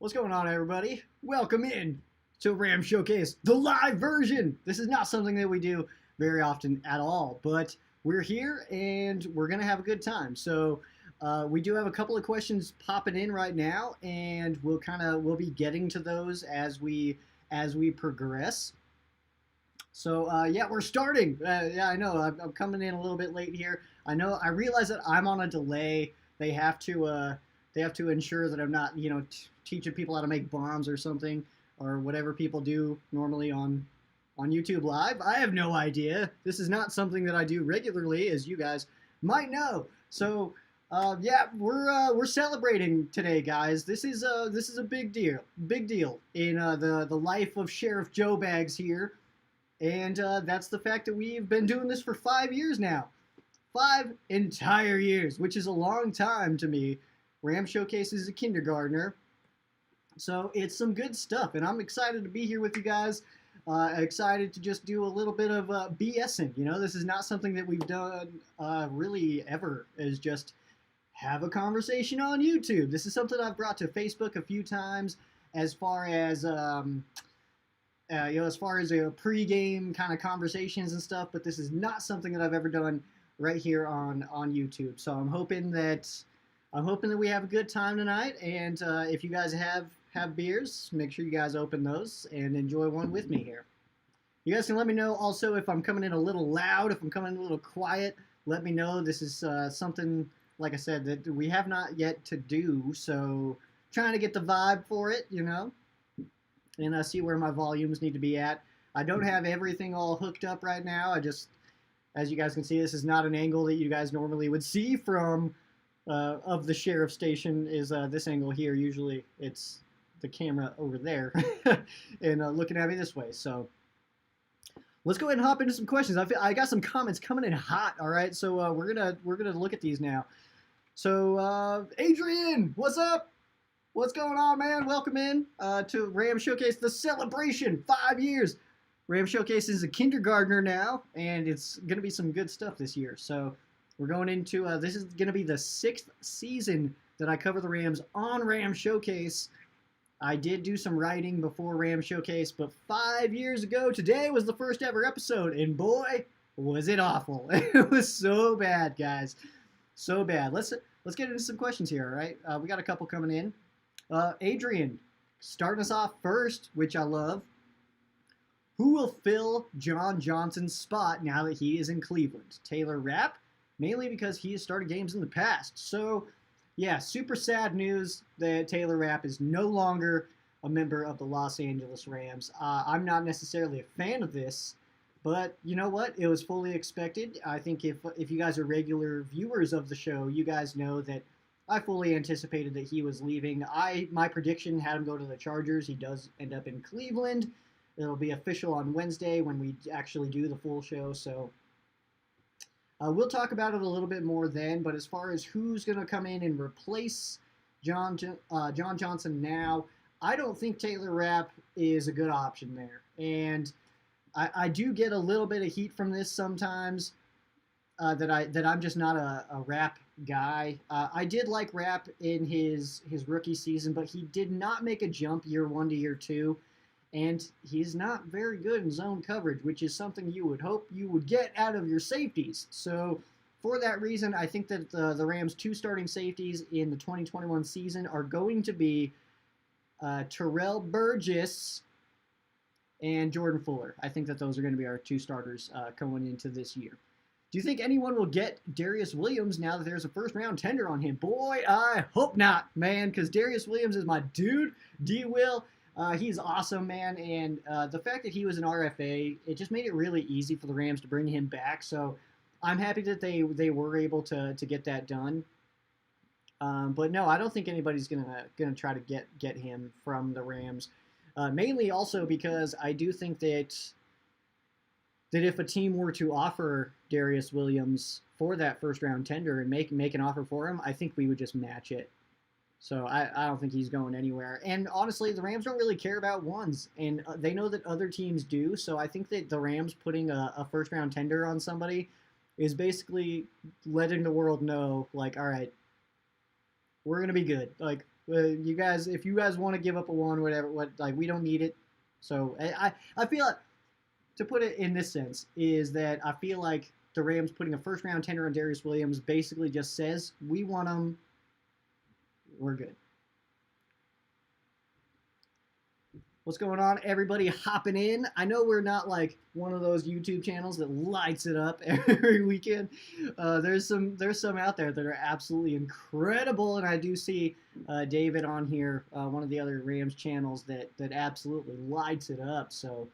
What's going on, everybody? Welcome in to Ram Showcase, the live version. This is not something that we do very often at all, but we're here and we're gonna have a good time. So we do have a couple of questions popping in right now, and we'll be getting to those as we progress. So yeah, we're starting. Yeah, I know I'm coming in a little bit late here. I realize that I'm on a delay. They have to ensure that I'm not teaching people how to make bombs or something, or whatever people do normally on YouTube Live. I have no idea. This is not something that I do regularly, as you guys might know. So yeah, we're celebrating today, guys. This is a big deal in the life of Sheriff Joe Bags here. And that's the fact that we've been doing this for 5 years now. 5 entire years, which is a long time to me. Ram Showcase is a kindergartner. So it's some good stuff, and I'm excited to be here with you guys. Excited to just do a little bit of BSing. This is not something that we've done really ever, is just have a conversation on YouTube. This is something I've brought to Facebook a few times as far as pre-game kind of conversations and stuff, but this is not something that I've ever done right here on YouTube. So I'm hoping that we have a good time tonight, and if you guys have beers, make sure you guys open those and enjoy one with me here. You guys can let me know also if I'm coming in a little loud, if I'm coming in a little quiet. Let me know. This is something, like I said, that we have not yet to do, so trying to get the vibe for it, and see where my volumes need to be at. I don't have everything all hooked up right now. As you guys can see, this is not an angle that you guys normally would see from of the sheriff station, is this angle here. Usually it's the camera over there and looking at me this way. So let's go ahead and hop into some questions. I got some comments coming in hot. All right, so we're gonna look at these now. So Adrian, what's up? What's going on, man? Welcome in to Ram Showcase, the celebration. 5 years. Ram Showcase is a kindergartner now, and it's going to be some good stuff this year. So we're going into, this is going to be the 6th season that I cover the Rams on Ram Showcase. I did do some writing before Ram Showcase, but 5 years ago, today was the first ever episode, and boy, was it awful. It was so bad, guys. So bad. Let's get into some questions here, all right? We got a couple coming in. Adrian, starting us off first, which I love. Who will fill John Johnson's spot now that he is in Cleveland? Taylor Rapp, mainly because he has started games in the past. So, yeah, super sad news that Taylor Rapp is no longer a member of the Los Angeles Rams. I'm not necessarily a fan of this, but you know what? It was fully expected. I think if you guys are regular viewers of the show, you guys know that I fully anticipated that he was leaving. My prediction had him go to the Chargers. He does end up in Cleveland. It'll be official on Wednesday when we actually do the full show. So we'll talk about it a little bit more then. But as far as who's going to come in and replace John Johnson now, I don't think Taylor Rapp is a good option there. And I do get a little bit of heat from this sometimes. That I'm just not a Rapp guy. I did like Rapp in his rookie season, but he did not make a jump year 1 to year 2, and he's not very good in zone coverage, which is something you would hope you would get out of your safeties. So for that reason, I think that the Rams' 2 starting safeties in the 2021 season are going to be Terrell Burgess and Jordan Fuller. I think that those are going to be our 2 starters going into this year. Do you think anyone will get Darius Williams now that there's a first-round tender on him? Boy, I hope not, man, because Darius Williams is my dude. D-Will, he's awesome, man, and the fact that he was an RFA, it just made it really easy for the Rams to bring him back, so I'm happy that they were able to get that done. But no, I don't think anybody's gonna try to get him from the Rams, mainly also because I do think that if a team were to offer Darius Williams for that first-round tender and make an offer for him, I think we would just match it. So I don't think he's going anywhere. And honestly, the Rams don't really care about ones, and they know that other teams do. So I think that the Rams putting a first-round tender on somebody is basically letting the world know, like, all right, we're going to be good. Like, You guys, if you guys want to give up a one, whatever, like we don't need it. So I feel like, to put it in this sense, is that I feel like the Rams putting a first round tender on Darius Williams basically just says we want him, we're good. What's going on, everybody hopping in? I know we're not like one of those YouTube channels that lights it up every weekend. There's some out there that are absolutely incredible, and I do see David on here, one of the other Rams channels that absolutely lights it up. So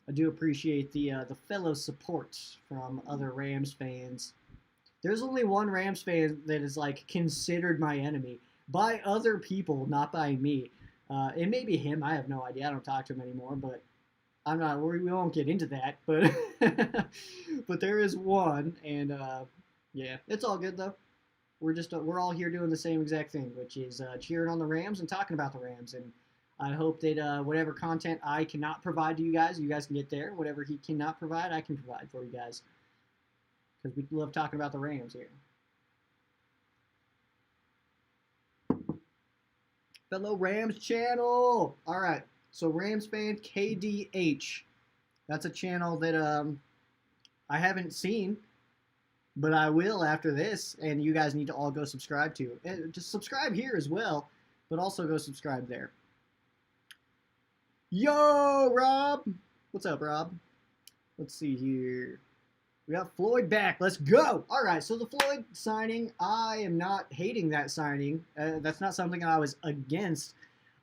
I do appreciate the fellow support from other Rams fans. There's only one Rams fan that is like considered my enemy by other people, not by me. It may be him. I have no idea. I don't talk to him anymore, but I'm not. We won't get into that. But but there is one, and yeah, it's all good though. We're all here doing the same exact thing, which is cheering on the Rams and talking about the Rams. And I hope that whatever content I cannot provide to you guys can get there. Whatever he cannot provide, I can provide for you guys, because we love talking about the Rams here. Fellow Rams channel. All right. So Rams fan KDH. That's a channel that I haven't seen, but I will after this, and you guys need to all go subscribe to. And just subscribe here as well, but also go subscribe there. Yo, Rob. What's up, Rob? Let's see here. We got Floyd back. Let's go. All right, so the Floyd signing, I am not hating that signing. That's not something I was against.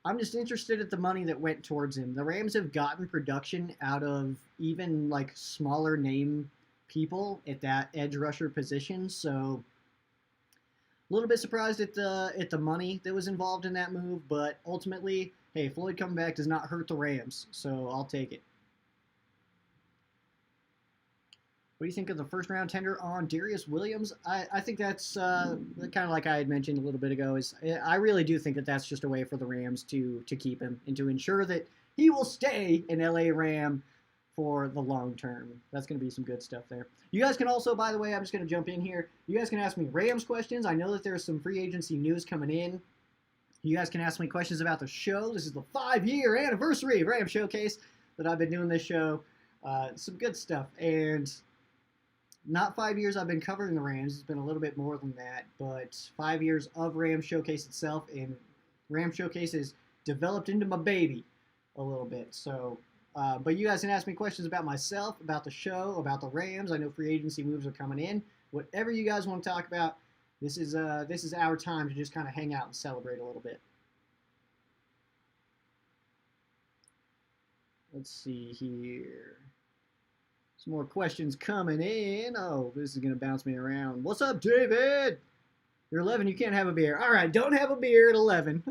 I'm just interested at the money that went towards him. The Rams have gotten production out of even like smaller name people at that edge rusher position, so a little bit surprised at the money that was involved in that move, but ultimately, hey, Floyd coming back does not hurt the Rams, so I'll take it. What do you think of the first round tender on Darius Williams? I think that's kind of like I had mentioned a little bit ago. I really do think that that's just a way for the Rams to keep him and to ensure that he will stay an LA Ram for the long term. That's going to be some good stuff there. You guys can also, by the way, I'm just going to jump in here. You guys can ask me Rams questions. I know that there's some free agency news coming in. You guys can ask me questions about the show. This is the 5-year anniversary of Ram Showcase that I've been doing this show. Some good stuff. And not 5 years I've been covering the Rams. It's been a little bit more than that, but 5 years of Ram Showcase itself, and Ram Showcase has developed into my baby a little bit. So, but you guys can ask me questions about myself, about the show, about the Rams. I know free agency moves are coming in. Whatever you guys want to talk about, this is our time to just kind of hang out and celebrate a little bit. Let's see here. Some more questions coming in. Oh, this is going to bounce me around. What's up, David? You're 11. You can't have a beer. All right, don't have a beer at 11.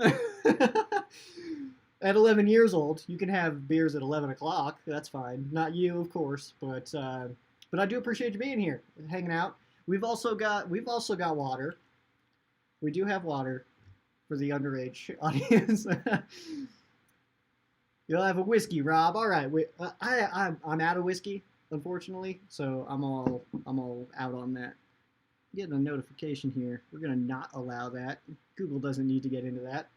At 11 years old, you can have beers at 11 o'clock. That's fine. Not you, of course, but I do appreciate you being here, hanging out. We've also got water. We do have water for the underage audience. You'll have a whiskey, Rob. All right. I'm out of whiskey, unfortunately, so I'm all out on that. Getting a notification here. We're gonna not allow that. Google doesn't need to get into that.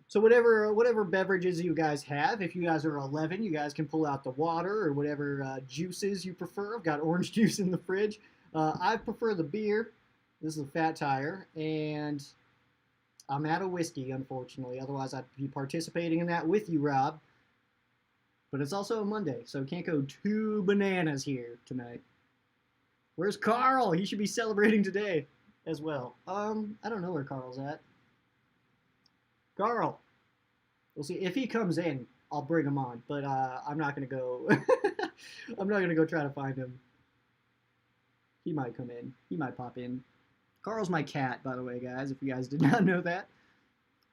So whatever beverages you guys have, if you guys are 11, you guys can pull out the water or whatever juices you prefer. I've got orange juice in the fridge. I prefer the beer. This is a Fat Tire, and I'm out of whiskey, unfortunately. Otherwise, I'd be participating in that with you, Rob. But it's also a Monday, so can't go too bananas here tonight. Where's Carl? He should be celebrating today as well. I don't know where Carl's at. Carl. We'll see. If he comes in, I'll bring him on. But I'm not going to go. I'm not going to go try to find him. He might come in. He might pop in. Carl's my cat, by the way, guys, if you guys did not know that.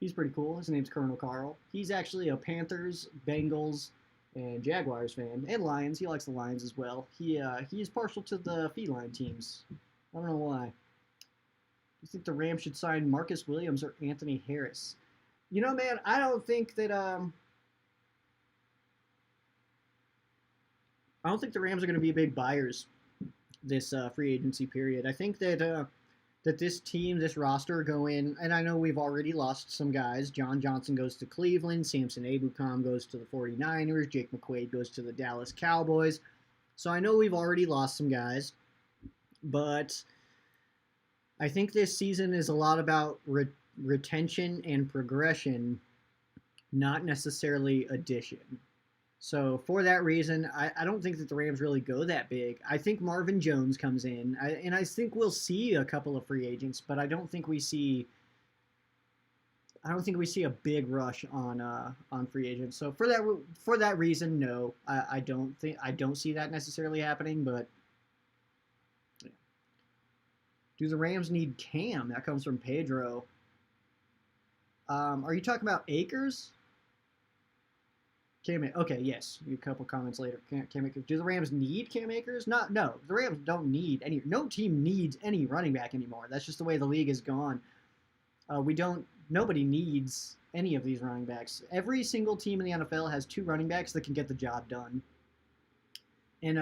He's pretty cool. His name's Colonel Carl. He's actually a Panthers, Bengals, and Jaguars fan, and Lions. He likes the Lions as well. He is partial to the feline teams. I don't know why. You think the Rams should sign Marcus Williams or Anthony Harris? You know, man, I don't think that I don't think the Rams are going to be big buyers this free agency period. I think that that this team, this roster go in, and I know we've already lost some guys. John Johnson goes to Cleveland, Samson Ebukam goes to the 49ers, Jake McQuaid goes to the Dallas Cowboys. So I know we've already lost some guys, but I think this season is a lot about retention and progression, not necessarily addition. So for that reason, I don't think that the Rams really go that big. I think Marvin Jones comes in, and I think we'll see a couple of free agents, but I don't think we see a big rush on free agents. So for that reason, no, I don't see that necessarily happening. But yeah. Do the Rams need Cam? That comes from Pedro. Are you talking about Akers? Cam, okay, yes. A couple comments later. Cam Akers. Do the Rams need Cam Akers? No. The Rams don't need any. No team needs any running back anymore. That's just the way the league is gone. Nobody needs any of these running backs. Every single team in the NFL has 2 running backs that can get the job done. And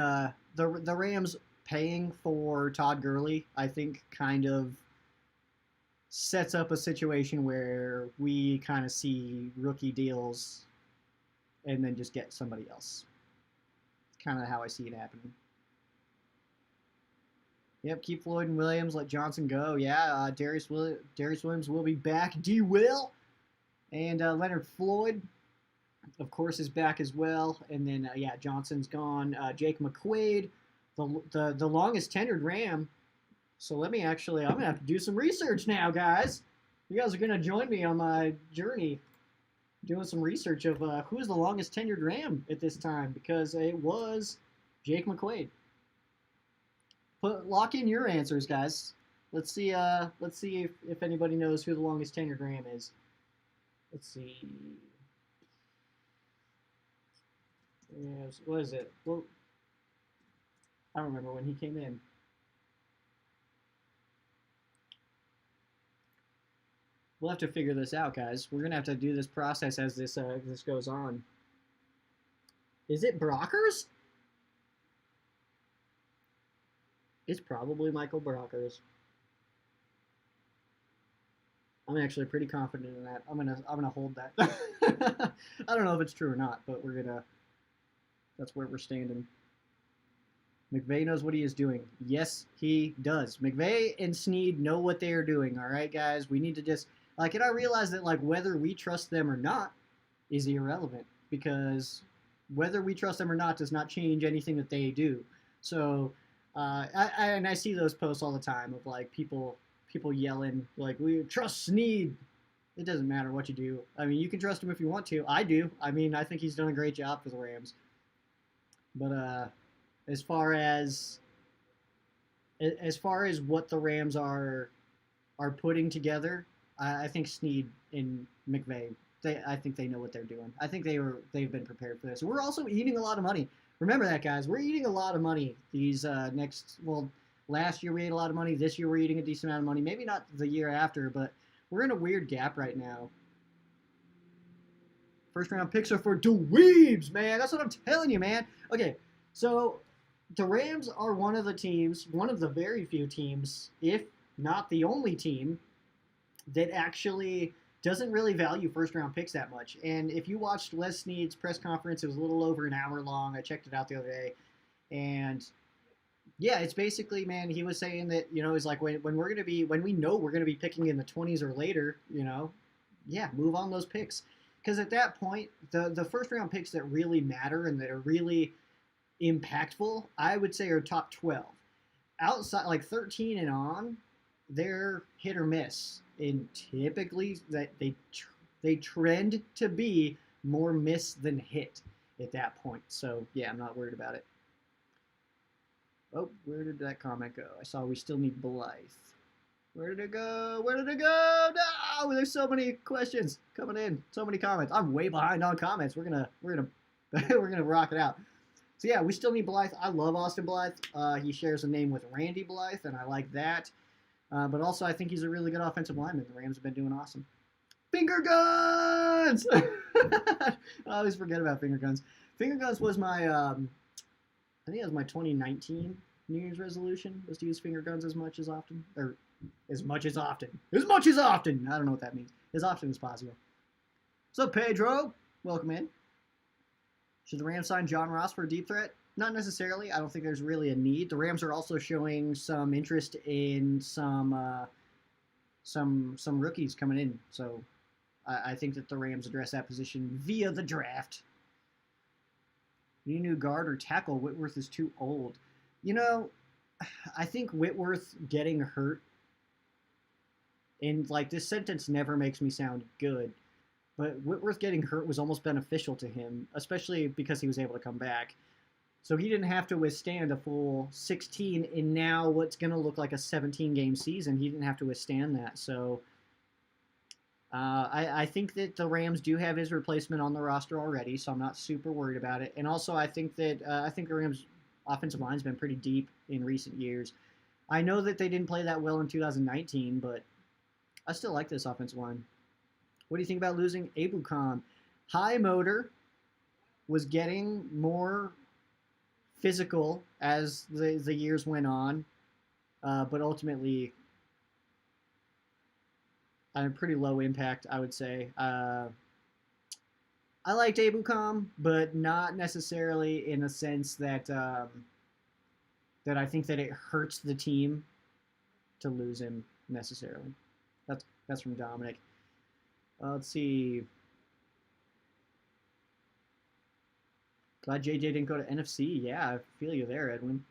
the Rams paying for Todd Gurley, I think, kind of sets up a situation where we kind of see rookie deals and then just get somebody else. Kind of how I see it happening. Yep, keep Floyd and Williams, let Johnson go. Yeah, Darius Williams will be back. D. Will. And Leonard Floyd, of course, is back as well. And then, yeah, Johnson's gone. Jake McQuaid, the longest tenured Ram. So I'm going to have to do some research now, guys. You guys are going to join me on my journey doing some research of who's the longest tenured Ram at this time, because it was Jake McQuaid. Lock in your answers, guys. Let's see if anybody knows who the longest tenured Ram is. Let's see. What is it? Well, I don't remember when he came in. We'll have to figure this out, guys. We're gonna have to do this process as this goes on. Is it Brockers? It's probably Michael Brockers. I'm actually pretty confident in that. I'm gonna hold that. I don't know if it's true or not, but that's where we're standing. McVay knows what he is doing. Yes, he does. McVay and Snead know what they are doing. All right, guys. We need to just and I realize that whether we trust them or not is irrelevant, because whether we trust them or not does not change anything that they do. So, I see those posts all the time of people yelling we trust Snead. It doesn't matter what you do. I mean, you can trust him if you want to. I do. I mean, I think he's done a great job for the Rams. But as far as what the Rams are putting together, I think Snead and McVay, I think they know what they're doing. I think they've been prepared for this. We're also eating a lot of money. Remember that, guys. We're eating a lot of money these last year we ate a lot of money. This year we're eating a decent amount of money. Maybe not the year after, but we're in a weird gap right now. First round picks are for dweebs, man. That's what I'm telling you, man. Okay, so the Rams are one of the very few teams, if not the only team, that actually doesn't really value first-round picks that much. And if you watched Les Snead's press conference, it was a little over an hour long. I checked it out the other day. And, yeah, it's basically, man, he was saying that, it's when we know we're going to be picking in the 20s or later, yeah, move on those picks. Because at that point, the first-round picks that really matter and that are really impactful, I would say, are top 12. Outside, 13 and on, they're hit or miss. And typically that they trend to be more miss than hit at that point. So yeah, I'm not worried about it. Oh, where did that comment go? I saw we still need Blythe. Where did it go? No, there's so many questions coming in, so many comments. I'm way behind on comments. We're gonna we're gonna rock it out. So yeah, we still need Blythe. I love Austin Blythe. He shares a name with Randy Blythe, and I like that. But also, I think he's a really good offensive lineman. The Rams have been doing awesome. Finger guns! I always forget about finger guns. Finger guns was my, I think it was my 2019 New Year's resolution, was to use finger guns as much as often, or As much as often. As much as often. I don't know what that means. As often as possible. What's up, Pedro? Welcome in. Should the Rams sign John Ross for a deep threat? Not necessarily. I don't think there's really a need. The Rams are also showing some interest in some rookies coming in. So I think that the Rams address that position via the draft. Need a new guard or tackle. Whitworth is too old. You know, I think Whitworth getting hurt, and like this sentence never makes me sound good, but Whitworth getting hurt was almost beneficial to him, especially because he was able to come back. So he didn't have to withstand a full 16 in now what's going to look like a 17-game season. He didn't have to withstand that. So I think that the Rams do have his replacement on the roster already, so I'm not super worried about it. And also, I think that the Rams' offensive line's been pretty deep in recent years. I know that they didn't play that well in 2019, but I still like this offensive line. What do you think about losing Abu Khan? High motor was getting more physical as the years went on, but ultimately pretty low impact, I would say. I liked Abu Khan, but not necessarily in a sense that that I think that it hurts the team to lose him necessarily. That's from Dominic. Let's see. Glad JJ didn't go to NFC. Yeah, I feel you there, Edwin.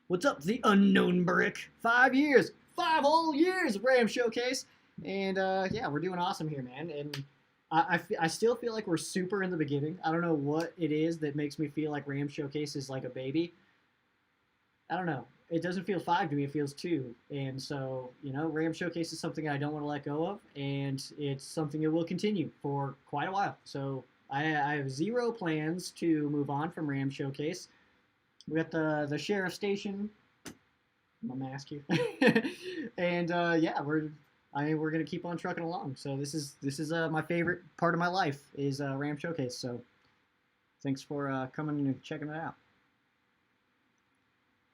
What's up, the unknown brick? 5 years. 5 whole years of Ram Showcase. And, yeah, we're doing awesome here, man. And I still feel like we're super in the beginning. I don't know what it is that makes me feel like Ram Showcase is like a baby. I don't know. It doesn't feel 5 to me. It feels 2. And so, you know, Ram Showcase is something I don't want to let go of. And it's something that will continue for quite a while. So I have zero plans to move on from Ram Showcase. We got the sheriff station. My mask here. And, yeah, we're gonna keep on trucking along. So this is my favorite part of my life is Ram Showcase. So thanks for coming and checking it out.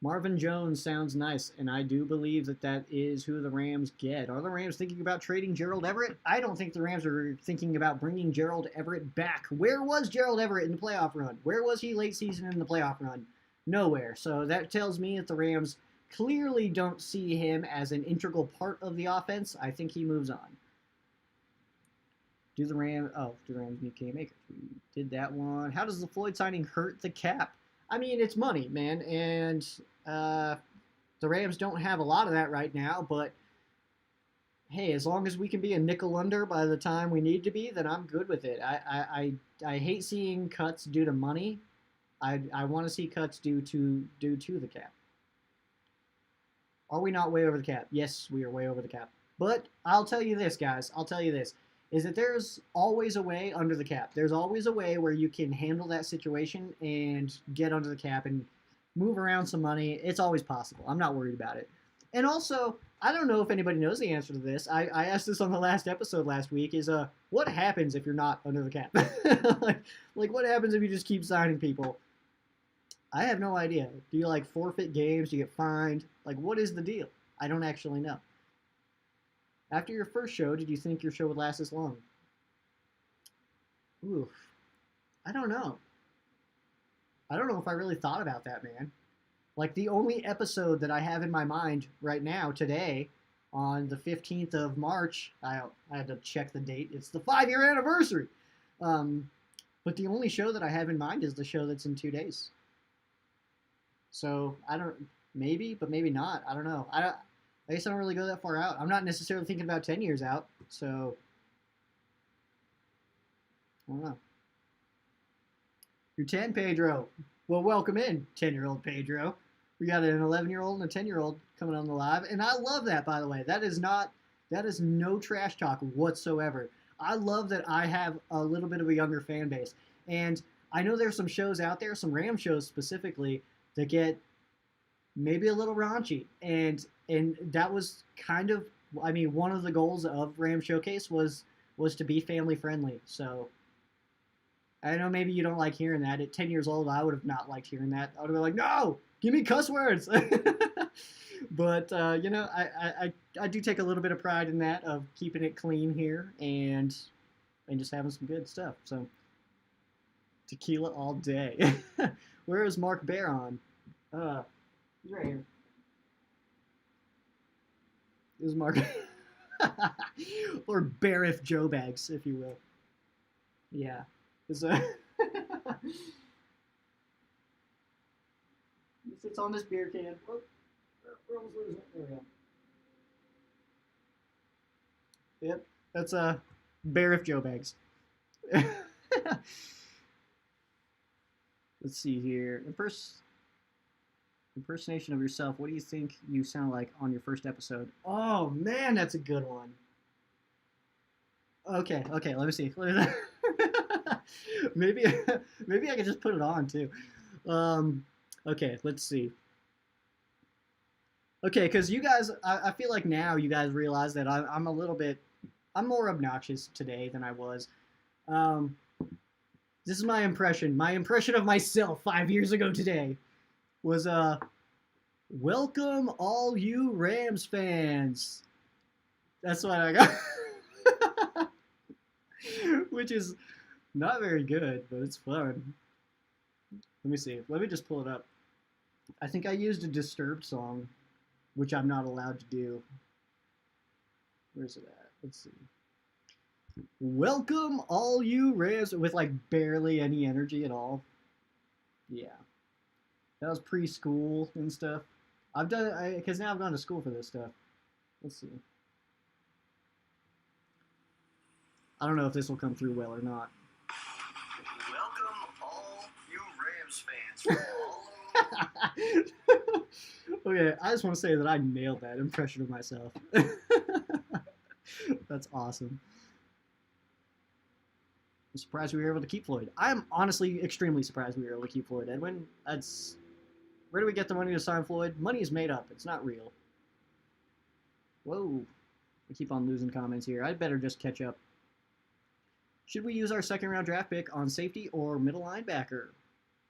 Marvin Jones sounds nice, and I do believe that is who the Rams get. Are the Rams thinking about trading Gerald Everett? I don't think the Rams are thinking about bringing Gerald Everett back. Where was Gerald Everett in the playoff run? Where was he late season in the playoff run? Nowhere. So that tells me that the Rams clearly don't see him as an integral part of the offense. I think he moves on. Do the Rams need Cam Akers? We did that one. How does the Floyd signing hurt the cap? I mean, it's money, man, and the Rams don't have a lot of that right now, but hey, as long as we can be a nickel under by the time we need to be, then I'm good with it. I hate seeing cuts due to money. I want to see cuts due to the cap. Are we not way over the cap? Yes, we are way over the cap. But I'll tell you this, guys. I'll tell you this. Is that there's always a way under the cap. There's always a way where you can handle that situation and get under the cap and move around some money. It's always possible. I'm not worried about it. And also, I don't know if anybody knows the answer to this. I asked this on the last episode last week is what happens if you're not under the cap? like what happens if you just keep signing people? I have no idea. Do you like forfeit games? Do you get fined? Like what is the deal? I don't actually know. After your first show, did you think your show would last this long? Oof. I don't know. I don't know if I really thought about that, man. Like, the only episode that I have in my mind right now, today, on the 15th of March, I had to check the date. It's the 5-year anniversary. But the only show that I have in mind is the show that's in 2 days. So, maybe, but maybe not. I don't know. I guess I don't really go that far out. I'm not necessarily thinking about 10 years out, so I don't know. You're 10, Pedro. Well, welcome in, 10-year-old Pedro. We got an 11-year-old and a 10-year-old coming on the live, and I love that, by the way. That is no trash talk whatsoever. I love that I have a little bit of a younger fan base, and I know there's some shows out there, some Ram shows specifically, that get maybe a little raunchy, and that was kind of, I mean, one of the goals of Ram Showcase was to be family friendly. So I know maybe you don't like hearing that. At 10 years old, I would have not liked hearing that. I would have been like, no, give me cuss words. But you know, I do take a little bit of pride in that of keeping it clean here and just having some good stuff. So tequila all day. Where is Mark Barron? He's right here. This is Mark. Or Barif Joe Bags, if you will. Yeah. It's he sits on this beer can. Whoop. We're almost losing it. There we go. Yep. That's Barif Joe Bags. Let's see here. Impersonation of yourself. What do you think you sound like on your first episode? Oh man, that's a good one. Okay, let me see. maybe maybe I can just put it on too. Um, okay, let's see. Okay, because you guys, I feel like now you guys realize that I'm a little bit, I'm more obnoxious today than I was. Um, this is my impression. My impression of myself 5 years ago today was welcome all you Rams fans. That's what I got. Which is not very good, but it's fun. Let me see. Let me just pull it up. I think I used a Disturbed song, which I'm not allowed to do. Where's it at? Let's see. Welcome all you Rams with like barely any energy at all. Yeah. That was preschool and stuff. I've done because now I've gone to school for this stuff. Let's see. I don't know if this will come through well or not. Welcome all you Rams fans from all over. Okay, I just want to say that I nailed that impression of myself. That's awesome. I'm surprised we were able to keep Floyd. I'm honestly extremely surprised we were able to keep Floyd. Edwin, that's... Where do we get the money to sign Floyd? Money is made up. It's not real. Whoa. I keep on losing comments here. I'd better just catch up. Should we use our second round draft pick on safety or middle linebacker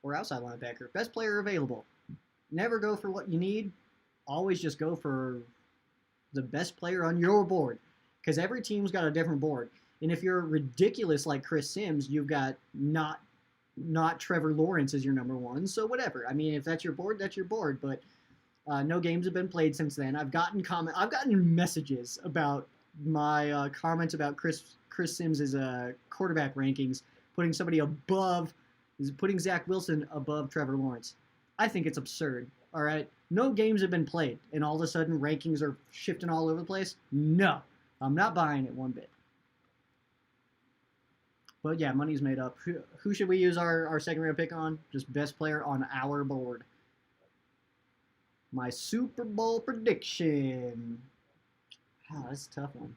or outside linebacker? Best player available. Never go for what you need. Always just go for the best player on your board. Because every team's got a different board. And if you're ridiculous like Chris Sims, you've got not Trevor Lawrence as your number one. So whatever. I mean, if that's your board, that's your board. But no games have been played since then. I've gotten messages about my comments about Chris Sims' quarterback rankings, putting Zach Wilson above Trevor Lawrence. I think it's absurd. All right, no games have been played, and all of a sudden rankings are shifting all over the place. No, I'm not buying it one bit. But yeah, money's made up. Who should we use our second round pick on? Just best player on our board. My Super Bowl prediction. Wow, that's a tough one.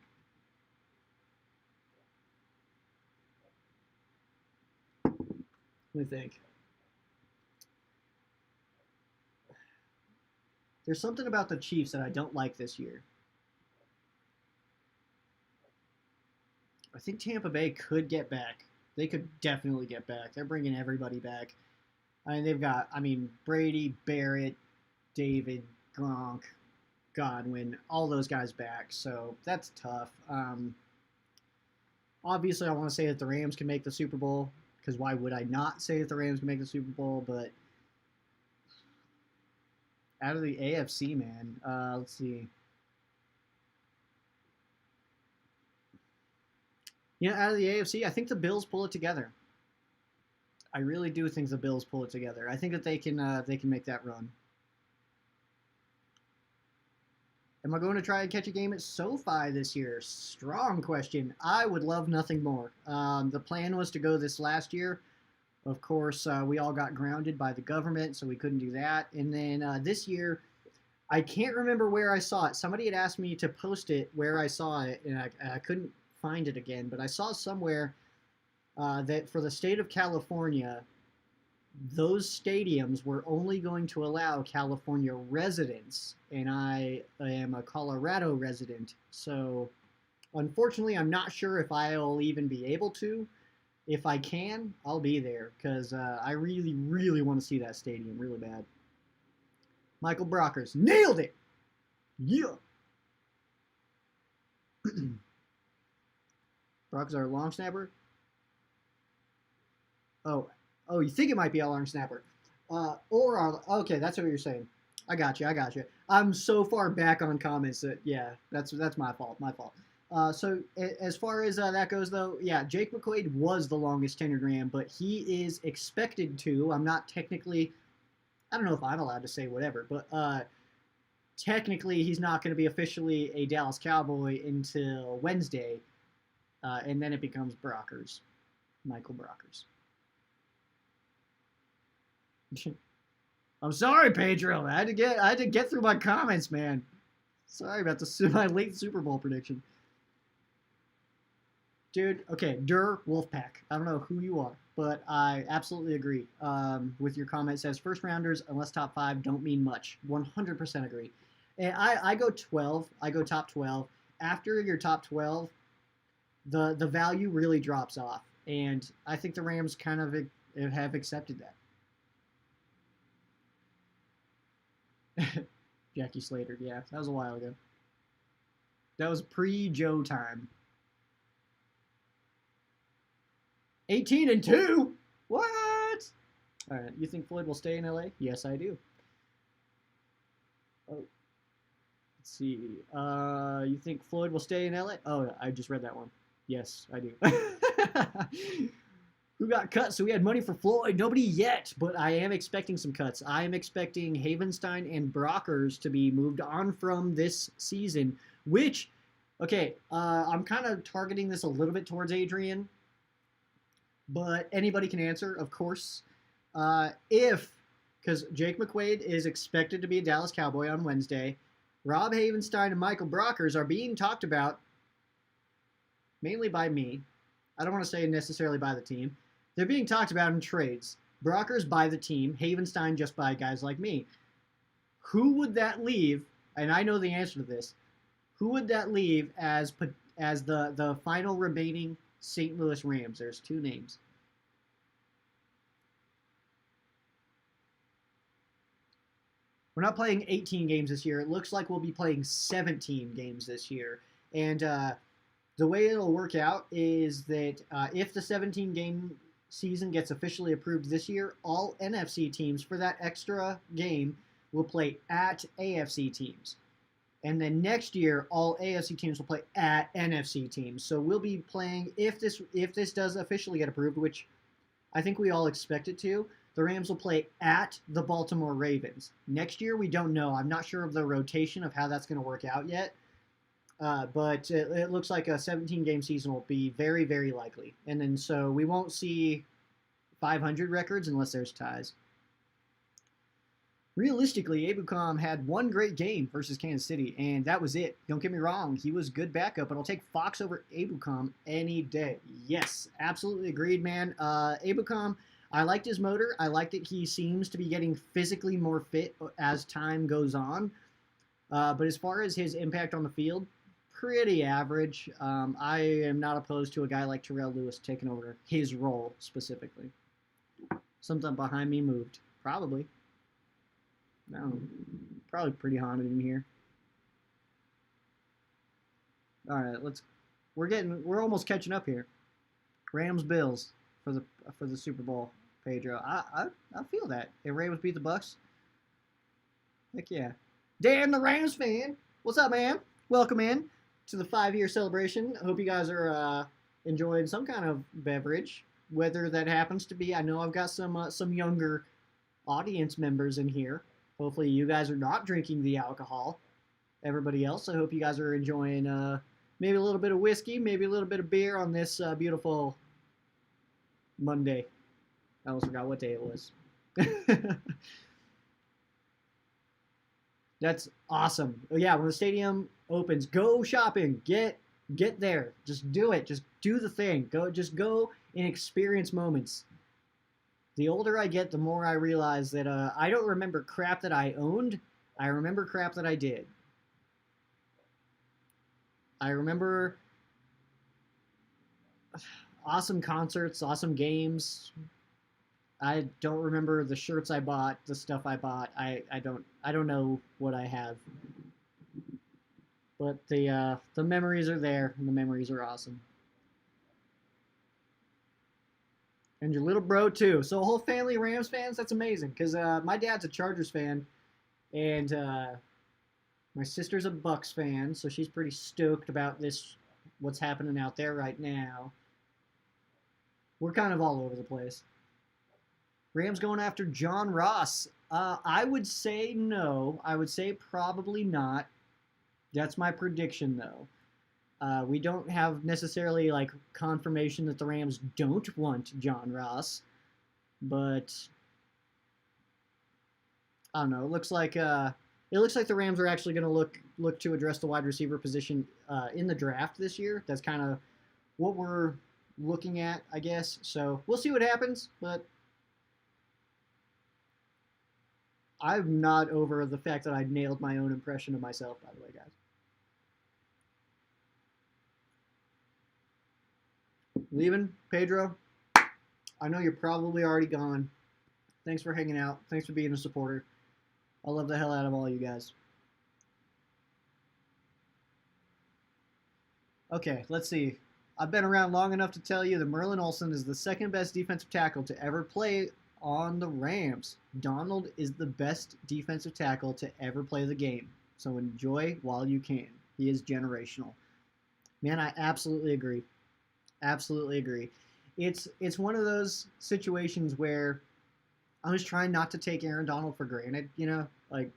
Let me think. There's something about the Chiefs that I don't like this year. I think Tampa Bay could get back. They could definitely get back. They're bringing everybody back. I mean, they've got, Brady, Barrett, David, Gronk, Godwin, all those guys back. So that's tough. Obviously, I want to say that the Rams can make the Super Bowl, because why would I not say that the Rams can make the Super Bowl? But out of the AFC, man, let's see. Out of the AFC, I think the Bills pull it together. I really do think the Bills pull it together. I think that they can make that run. Am I going to try and catch a game at SoFi this year? Strong question. I would love nothing more. The plan was to go this last year. Of course, we all got grounded by the government, so we couldn't do that. And then this year, I can't remember where I saw it. Somebody had asked me to post it where I saw it, and I couldn't find it again. But I saw somewhere that for the state of California, those stadiums were only going to allow California residents, and I am a Colorado resident. So unfortunately, I'm not sure if I'll even be able to. If I can, I'll be there, because I really, really want to see that stadium really bad. Michael Brockers, nailed it! Yeah. Brock is our long snapper. Oh, oh, you think it might be our long snapper, or our, okay, that's what you're saying. I got you. I got you. I'm so far back on comments that yeah, that's my fault. My fault. So as far as that goes, though, yeah, Jake McQuaid was the longest tenured Ram, but he is expected to. I'm not technically. I don't know if I'm allowed to say whatever, but technically he's not going to be officially a Dallas Cowboy until Wednesday, and then it becomes Brockers, Michael Brockers. I'm sorry, Pedro. I had to get through my comments, man. Sorry about my late Super Bowl prediction. Dude, okay, Wolfpack. I don't know who you are, but I absolutely agree with your comment. It says first rounders, unless top 5, don't mean much. 100% agree. And I go 12. I go top 12. After your top 12, the value really drops off. And I think the Rams kind of have accepted that. Jackie Slater, yeah, that was a while ago. That was pre-Joe time. 18-2? What? All right, you think Floyd will stay in LA? Yes, I do. Oh, let's see. You think Floyd will stay in LA? Oh, I just read that one. Yes, I do. Who got cut? So we had money for Floyd. Nobody yet, but I am expecting some cuts. I am expecting Havenstein and Brockers to be moved on from this season, which, okay, I'm kind of targeting this a little bit towards Adrian, but anybody can answer, of course. Because Jake McQuaid is expected to be a Dallas Cowboy on Wednesday, Rob Havenstein and Michael Brockers are being talked about mainly by me. I don't want to say necessarily by the team. They're being talked about in trades. Brockers by the team, Havenstein just by guys like me. Who would that leave? And I know the answer to this. Who would that leave as the final remaining St. Louis Rams? There's 2 names. We're not playing 18 games this year. It looks like we'll be playing 17 games this year. And the way it'll work out is that if the 17-game season gets officially approved this year, all NFC teams for that extra game will play at AFC teams. And then next year, all AFC teams will play at NFC teams. So we'll be playing, if this does officially get approved, which I think we all expect it to, the Rams will play at the Baltimore Ravens. Next year, we don't know. I'm not sure of the rotation of how that's going to work out yet. But it looks like a 17-game season will be very, very likely. And then so we won't see 500 records unless there's ties. Realistically, Ebukam had one great game versus Kansas City, and that was it. Don't get me wrong. He was good backup, but I'll take Fox over Ebukam any day. Yes, absolutely agreed, man. Ebukam, I liked his motor. I like that he seems to be getting physically more fit as time goes on. But as far as his impact on the field, pretty average. I am not opposed to a guy like Terrell Lewis taking over his role specifically. Something behind me moved. Probably. No, probably pretty haunted in here. All right, we're almost catching up here. Rams Bills for the Super Bowl, Pedro. I feel that. If Ravens beat the Bucks, heck yeah. Dan, the Rams fan. What's up, man? Welcome in to the 5-year celebration. I hope you guys are enjoying some kind of beverage, whether that happens to be. I know I've got some younger audience members in here. Hopefully, you guys are not drinking the alcohol. Everybody else, I hope you guys are enjoying maybe a little bit of whiskey, maybe a little bit of beer on this beautiful Monday. I almost forgot what day it was. That's awesome. Yeah, when the stadium opens, go shopping. Get there. Just do it. Just do the thing. Go and experience moments. The older I get, the more I realize that I don't remember crap that I owned. I remember crap that I did. I remember awesome concerts, awesome games. I don't remember the shirts I bought, the stuff I bought. I don't know what I have. But the memories are there, and the memories are awesome. And your little bro too. So a whole family of Rams fans. That's amazing. Because my dad's a Chargers fan, and my sister's a Bucks fan, so she's pretty stoked about this. What's happening out there right now? We're kind of all over the place. Rams going after John Ross. I would say no. I would say probably not. That's my prediction, though. We don't have necessarily like confirmation that the Rams don't want John Ross, but I don't know. It looks like the Rams are actually going to look to address the wide receiver position in the draft this year. That's kind of what we're looking at, I guess. So we'll see what happens, but I'm not over the fact that I nailed my own impression of myself, by the way, guys. Leaving, Pedro. I know you're probably already gone. Thanks for hanging out. Thanks for being a supporter. I love the hell out of all you guys. Okay, let's see. I've been around long enough to tell you that Merlin Olsen is the second best defensive tackle to ever play on the Rams. Donald is the best defensive tackle to ever play the game. So enjoy while you can. He is generational. Man, I absolutely agree. Absolutely agree. It's one of those situations where I was trying not to take Aaron Donald for granted, like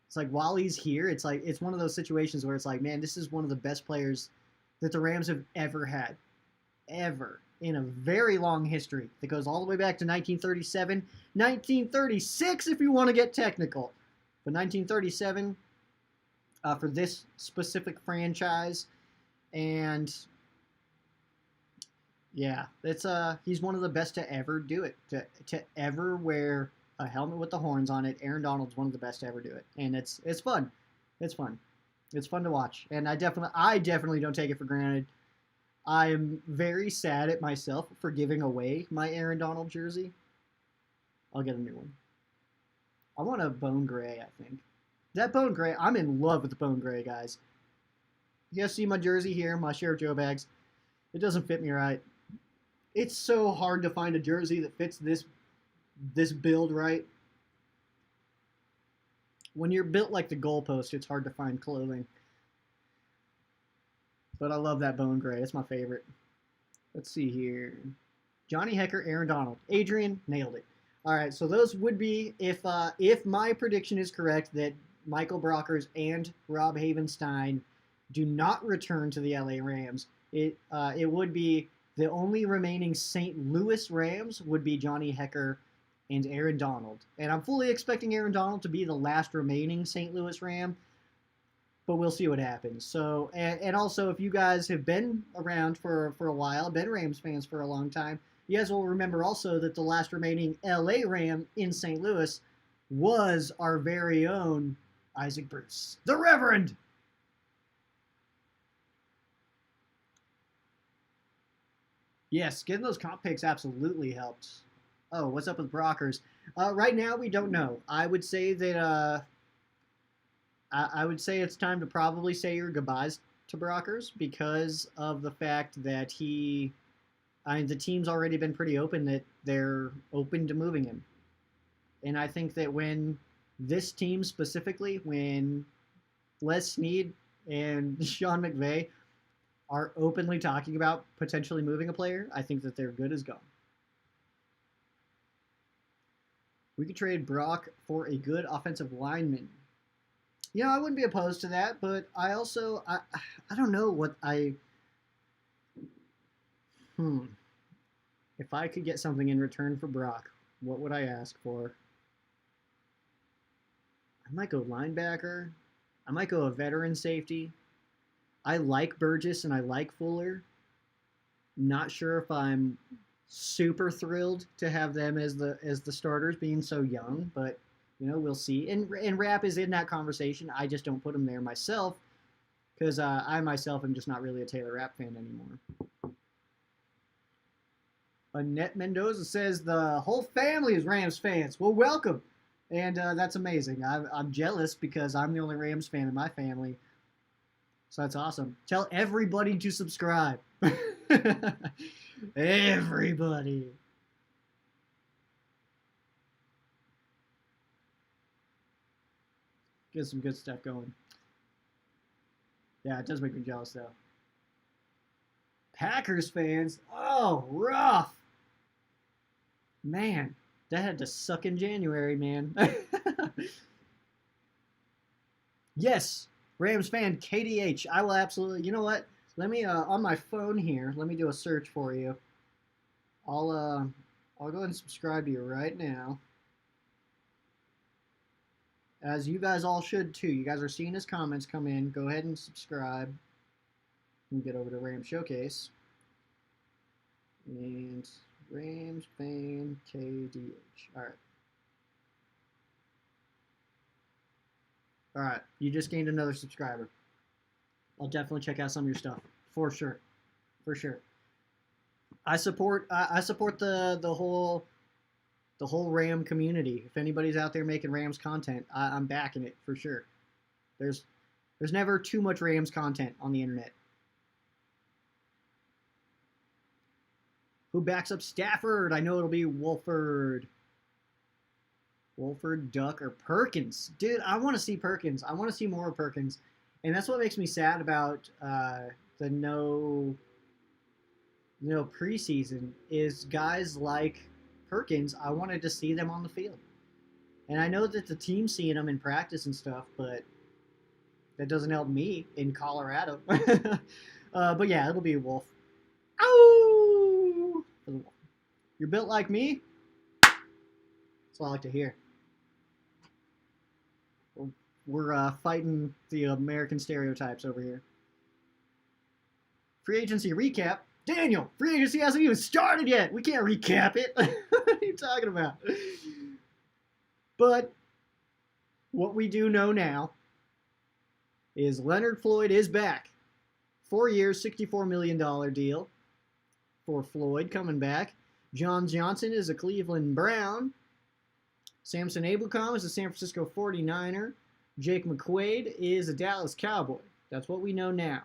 it's like while he's here, it's one of those situations where it's like, man, this is one of the best players that the Rams have ever had, ever in a very long history that goes all the way back to 1937, 1936 if you want to get technical, but 1937 for this specific franchise, and yeah, it's he's one of the best to ever do it, to ever wear a helmet with the horns on it. Aaron Donald's one of the best to ever do it, and it's fun. It's fun. It's fun to watch, and I definitely don't take it for granted. I'm very sad at myself for giving away my Aaron Donald jersey. I'll get a new one. I want a bone gray, I think. That bone gray, I'm in love with the bone gray, guys. You guys see my jersey here, my Sheriff Joe bags. It doesn't fit me right. It's so hard to find a jersey that fits this build right. When you're built like the goalpost, it's hard to find clothing. But I love that bone gray. It's my favorite. Let's see here. Johnny Hecker, Aaron Donald. Adrian, nailed it. All right, so those would be, if my prediction is correct, that Michael Brockers and Rob Havenstein do not return to the LA Rams, it would be the only remaining St. Louis Rams would be Johnny Hecker and Aaron Donald. And I'm fully expecting Aaron Donald to be the last remaining St. Louis Ram, but we'll see what happens. So, and also, if you guys have been around for a while, been Rams fans for a long time, you guys will remember also that the last remaining LA Ram in St. Louis was our very own Isaac Bruce, the Reverend. Yes, getting those comp picks absolutely helped. Oh, what's up with Brockers? Right now, we don't know. I would say that I would say it's time to probably say your goodbyes to Brockers because of the fact that the team's already been pretty open that they're open to moving him. And I think that when this team specifically, when Les Snead and Sean McVay are openly talking about potentially moving a player, I think that they're good as gone. We could trade Brock for a good offensive lineman. I wouldn't be opposed to that, but I also, I don't know what if I could get something in return for Brock, what would I ask for? I might go linebacker. I might go a veteran safety. I like Burgess and I like Fuller. Not sure if I'm super thrilled to have them as the starters being so young, but we'll see. And Rapp is in that conversation. I just don't put him there myself because I myself am just not really a Taylor Rapp fan anymore. Annette Mendoza says the whole family is Rams fans. Well, welcome. And that's amazing. I'm jealous because I'm the only Rams fan in my family. So that's awesome. Tell everybody to subscribe. Everybody. Get some good stuff going. Yeah, it does make me jealous, though. Packers fans, oh, rough. Man, that had to suck in January, man. Yes, Rams fan KDH. I will absolutely. You know what? Let me on my phone here. Let me do a search for you. I'll go ahead and subscribe to you right now. As you guys all should too. You guys are seeing his comments come in. Go ahead and subscribe. And get over to Rams Showcase. And Rams fan KDH. All right. All right. You just gained another subscriber. I'll definitely check out some of your stuff for sure. For sure. I support the whole Ram community. If anybody's out there making Rams content, I'm backing it for sure. There's never too much Rams content on the internet. Who backs up Stafford? I know it'll be Wolford. Wolford, Duck, or Perkins. Dude, I want to see Perkins. I want to see more of Perkins. And that's what makes me sad about the no preseason is guys like Perkins. I wanted to see them on the field. And I know that the team's seeing them in practice and stuff, but that doesn't help me in Colorado. But yeah, it'll be Wolf. Ow! You're built like me? That's what I like to hear. We're fighting the American stereotypes over here. Free agency recap. Daniel, free agency hasn't even started yet. We can't recap it. What are you talking about? But what we do know now is Leonard Floyd is back. 4 years, $64 million deal for Floyd coming back. John Johnson is a Cleveland Brown. Samson Ebukam is a San Francisco 49er. Jake McQuaid is a Dallas Cowboy. That's what we know now.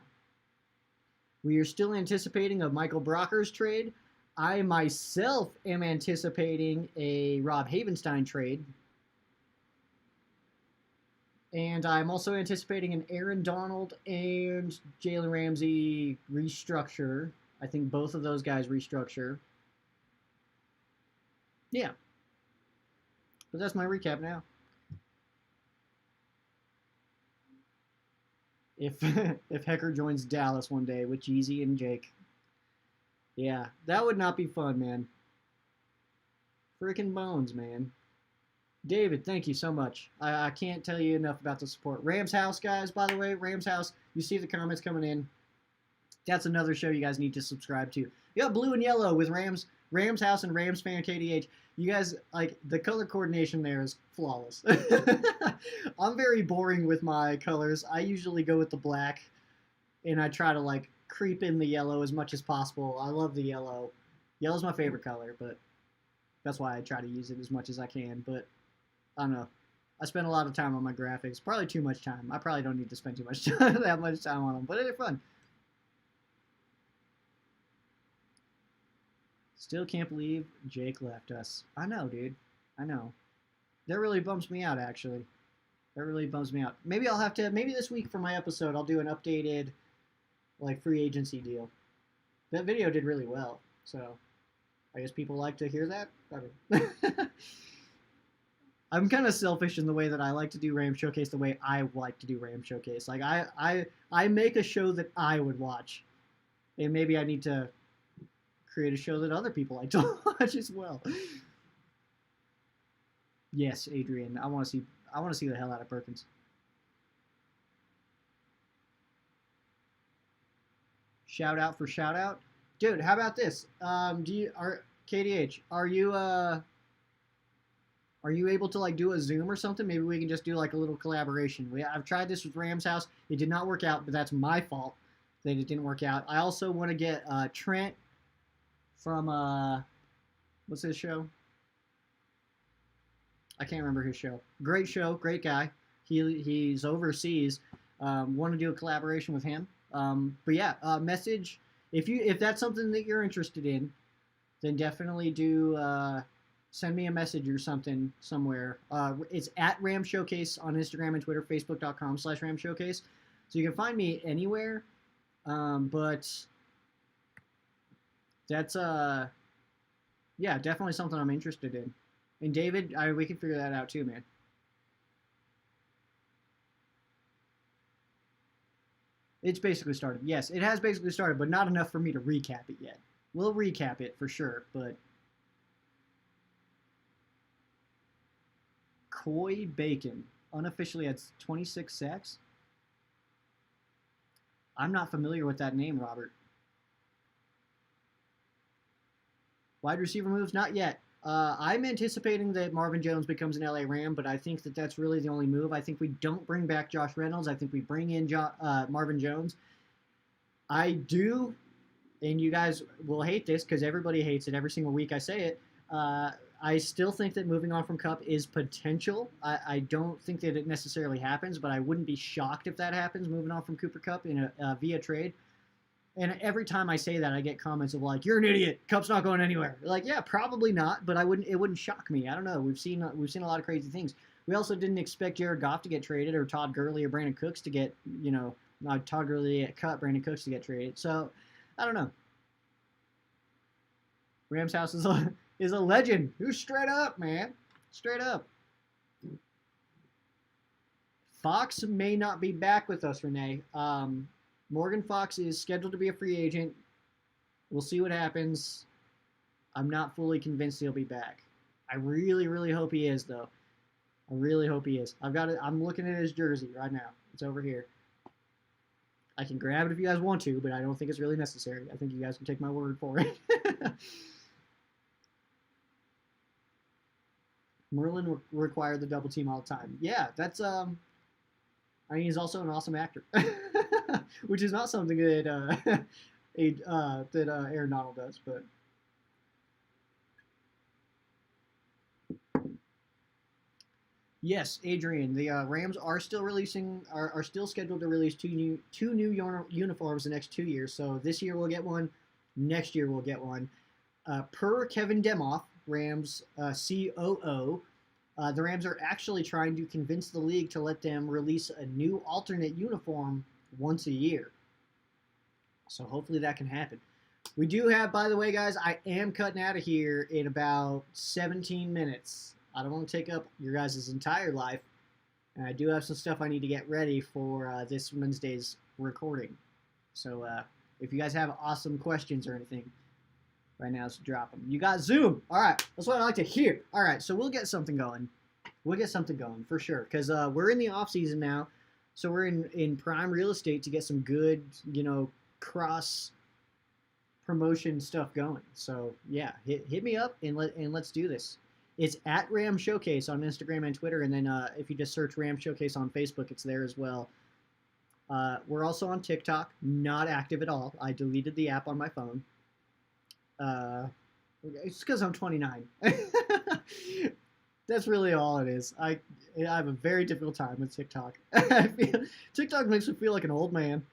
We are still anticipating a Michael Brockers trade. I myself am anticipating a Rob Havenstein trade. And I'm also anticipating an Aaron Donald and Jalen Ramsey restructure. I think both of those guys restructure. Yeah. But that's my recap now. If Hecker joins Dallas one day with Jeezy and Jake. Yeah, that would not be fun, man. Freaking bones, man. David, thank you so much. I can't tell you enough about the support. Rams House, guys, by the way, Rams House, you see the comments coming in. That's another show you guys need to subscribe to. You got Blue and Yellow with Rams House and Rams Fan KDH. You guys, like, the color coordination there is flawless. I'm very boring with my colors. I usually go with the black, and I try to, like, creep in the yellow as much as possible. I love the yellow. Yellow's my favorite color, but that's why I try to use it as much as I can. But I don't know. I spend a lot of time on my graphics. Probably too much time. I probably don't need to spend too much time, that much time on them, but they're fun. Still can't believe Jake left us. I know, dude. I know. That really bums me out, actually. That really bums me out. Maybe I'll have to, maybe this week for my episode, I'll do an updated, like, free agency deal. That video did really well, so I guess people like to hear that. I'm kind of selfish in the way that I like to do Ram Showcase the way I like to do Ram Showcase. Like, I make a show that I would watch, and maybe I need to create a show that other people like to watch as well. Yes, Adrian, I want to see the hell out of Perkins. Shout out for shout out, dude. How about this? KDH? Are you able to, like, do a Zoom or something? Maybe we can just do, like, a little collaboration. I've tried this with Rams House. It did not work out, but that's my fault that it didn't work out. I also want to get Trent from what's his show? I can't remember his show. Great show, great guy. He's overseas. Want to do a collaboration with him. But yeah, message if that's something that you're interested in, then definitely do send me a message or something somewhere. It's at Ram Showcase on Instagram and Twitter, facebook.com/Ram Showcase. So you can find me anywhere. But that's yeah, definitely something I'm interested in. And David, we can figure that out too, man. It's basically started. Yes, it has basically started, but not enough for me to recap it yet. We'll recap it for sure, but Coy Bacon unofficially has 26 sacks. I'm not familiar with that name, Robert. Wide receiver moves, not yet. I'm anticipating that Marvin Jones becomes an LA Ram, but I think that that's really the only move. I think we don't bring back Josh Reynolds. I think we bring in Marvin Jones. I do, and you guys will hate this because everybody hates it every single week I say it. I still think that moving on from Kupp is potential. I don't think that it necessarily happens, but I wouldn't be shocked if that happens, moving on from Cooper Kupp in via trade. And every time I say that, I get comments of like, "You're an idiot. Kupp's not going anywhere." Like, yeah, probably not, but it wouldn't shock me. I don't know. We've seen a lot of crazy things. We also didn't expect Jared Goff to get traded or Todd Gurley or Brandon Cooks to get, Todd Gurley to get cut, Brandon Cooks to get traded. So, I don't know. Rams house is a legend. Who's straight up, man? Straight up. Fox may not be back with us, Renee. Morgan Fox is scheduled to be a free agent. We'll see what happens. I'm not fully convinced he'll be back. I really, really hope he is, though. I really hope he is. I'm looking at his jersey right now. It's over here. I can grab it if you guys want to, but I don't think it's really necessary. I think you guys can take my word for it. Merlin required the double team all the time. Yeah, that's he's also an awesome actor, which is not something that Aaron Donald does. But yes, Adrian, the Rams are still are still scheduled to release two new uniforms the next 2 years. So this year we'll get one, next year we'll get one. Per Kevin Demoff, Rams COO. The Rams are actually trying to convince the league to let them release a new alternate uniform once a year. So hopefully that can happen. We do have, by the way, guys, I am cutting out of here in about 17 minutes. I don't want to take up your guys' entire life. And I do have some stuff I need to get ready for this Wednesday's recording. So if you guys have awesome questions or anything, right now, so drop them. You got Zoom. All right. That's what I like to hear. All right. So we'll get something going. We'll get something going for sure. Because we're in the off season now. So we're in prime real estate to get some good, cross promotion stuff going. So yeah, hit me up and let's do this. It's at Ram Showcase on Instagram and Twitter. And then if you just search Ram Showcase on Facebook, it's there as well. We're also on TikTok. Not active at all. I deleted the app on my phone. It's because I'm 29. That's really all it is. I have a very difficult time with TikTok. TikTok makes me feel like an old man.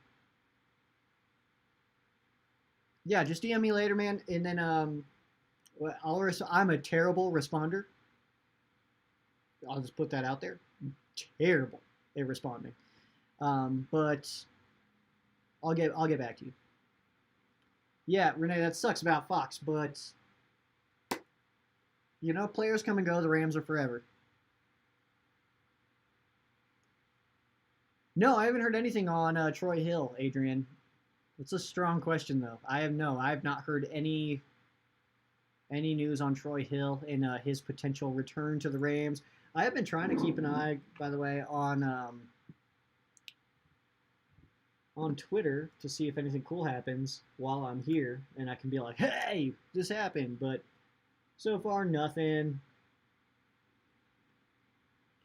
Yeah, just DM me later, man. And then I'm a terrible responder. I'll just put that out there. Terrible at responding. But I'll get back to you. Yeah, Renee, that sucks about Fox, but players come and go. The Rams are forever. No, I haven't heard anything on Troy Hill, Adrian. It's a strong question, though. I have not heard any news on Troy Hill and his potential return to the Rams. I have been trying to keep an eye, by the way, on Twitter to see if anything cool happens while I'm here, and I can be like, "Hey, this happened," but so far nothing.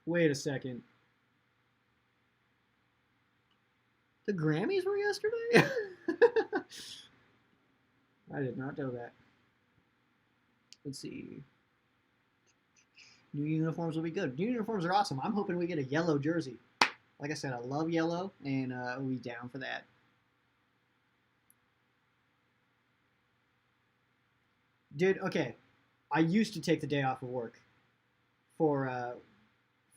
Wait a second. The Grammys were yesterday? I did not know that. Let's see. New uniforms will be good. New uniforms are awesome. I'm hoping we get a yellow jersey. Like I said, I love yellow, and we down for that. Dude, okay. I used to take the day off of work for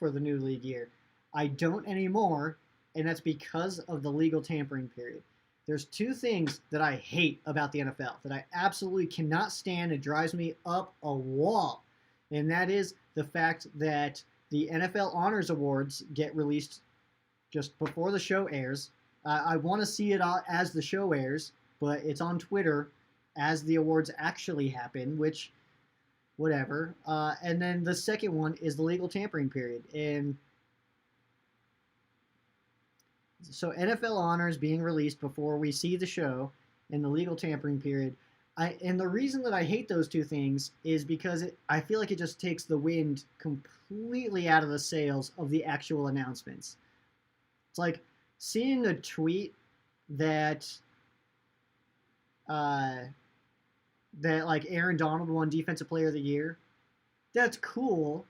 the new league year. I don't anymore, and that's because of the legal tampering period. There's two things that I hate about the NFL that I absolutely cannot stand. It drives me up a wall, and that is the fact that the NFL Honors Awards get released just before the show airs. I want to see it as the show airs, but it's on Twitter as the awards actually happen, which whatever. And then the second one is the legal tampering period. And so NFL honors being released before we see the show and the legal tampering period. And the reason that I hate those two things is because I feel like it just takes the wind completely out of the sails of the actual announcements. It's like seeing a tweet that that like Aaron Donald won Defensive Player of the Year. That's cool,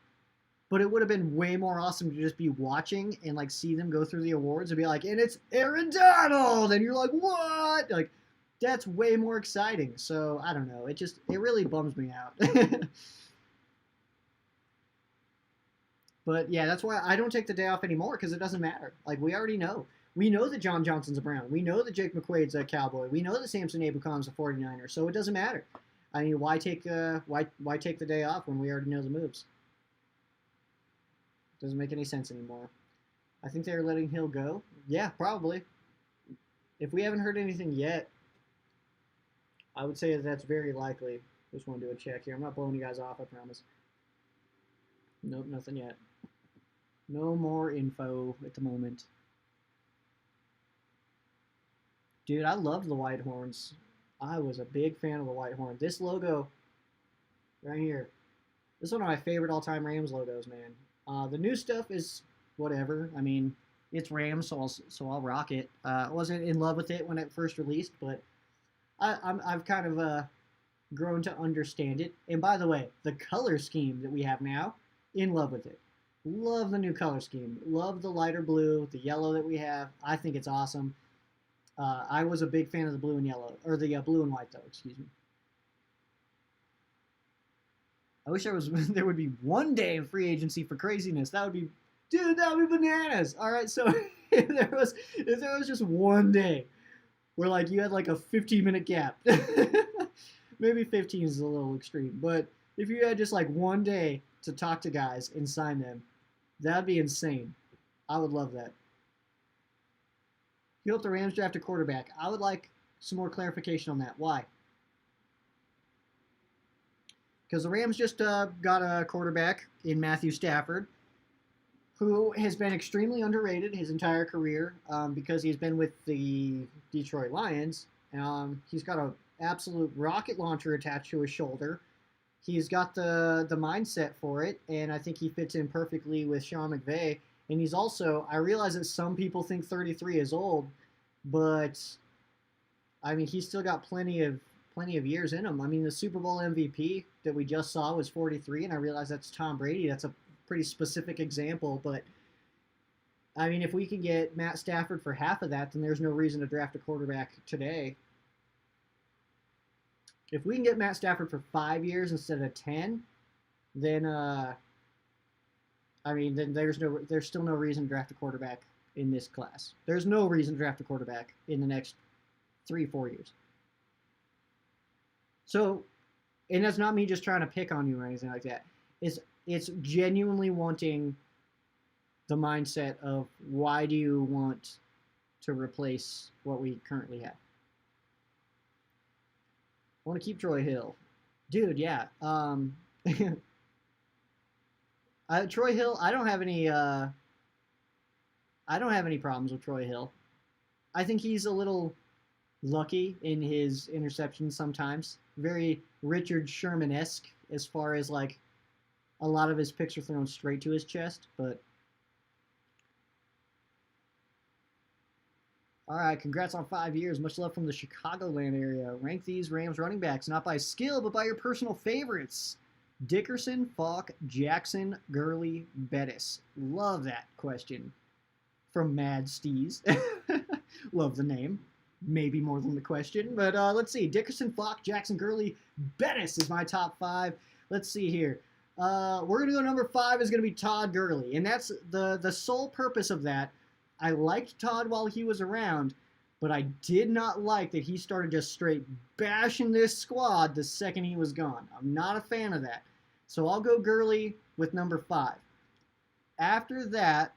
but it would have been way more awesome to just be watching and like see them go through the awards and be like, and it's Aaron Donald, and you're like, what? Like, that's way more exciting. So I don't know. It really bums me out. But yeah, that's why I don't take the day off anymore because it doesn't matter. Like we already know. We know that John Johnson's a Brown. We know that Jake McQuaid's a Cowboy. We know that Samson Abukam's a 49er. So it doesn't matter. I mean, why take the day off when we already know the moves? Doesn't make any sense anymore. I think they're letting Hill go. Yeah, probably. If we haven't heard anything yet, I would say that that's very likely. Just want to do a check here. I'm not blowing you guys off, I promise. Nope, nothing yet. No more info at the moment. Dude, I loved the White Horns. I was a big fan of the White Horn. This logo right here. This is one of my favorite all-time Rams logos, man. The new stuff is whatever. I mean, it's Rams, so I'll rock it. I wasn't in love with it when it first released, but I've kind of grown to understand it. And by the way, the color scheme that we have now, in love with it. Love the new color scheme. Love the lighter blue, the yellow that we have. I think it's awesome. I was a big fan of the blue and yellow, or the blue and white, though. Excuse me. I wish there would be one day of free agency for craziness. That would be, dude, that would be bananas. All right, so if there was just one day where like you had like a 15-minute gap, maybe 15 is a little extreme, but if you had just like one day to talk to guys and sign them, that'd be insane. I would love that. You hope the Rams draft a quarterback. I would like some more clarification on that. Why? Because the Rams just got a quarterback in Matthew Stafford, who has been extremely underrated his entire career because he's been with the Detroit Lions. He's got an absolute rocket launcher attached to his shoulder. He's got the mindset for it, and I think he fits in perfectly with Sean McVay. And he's also, I realize that some people think 33 is old, but I mean, he's still got plenty of years in him. I mean, the Super Bowl MVP that we just saw was 43, and I realize that's Tom Brady. That's a pretty specific example, but I mean, if we can get Matt Stafford for half of that, then there's no reason to draft a quarterback today. If we can get Matt Stafford for 5 years instead of 10, then then there's still no reason to draft a quarterback in this class. There's no reason to draft a quarterback in the next 3-4 years. So, and that's not me just trying to pick on you or anything like that. It's genuinely wanting the mindset of why do you want to replace what we currently have? I want to keep Troy Hill. Dude, yeah. Troy Hill, I don't have any problems with Troy Hill. I think he's a little lucky in his interceptions sometimes. Very Richard Sherman-esque as far as like a lot of his picks are thrown straight to his chest, but all right, congrats on 5 years. Much love from the Chicagoland area. Rank these Rams running backs not by skill, but by your personal favorites. Dickerson, Falk, Jackson, Gurley, Bettis. Love that question. from Mad Steez. Love the name. Maybe more than the question. But let's see. Dickerson, Falk, Jackson, Gurley, Bettis is my top 5. Let's see here. We're going to go number 5 is going to be Todd Gurley. And that's the sole purpose of that. I liked Todd while he was around, but I did not like that he started just straight bashing this squad the second he was gone. I'm not a fan of that. So I'll go Gurley with number 5. After that,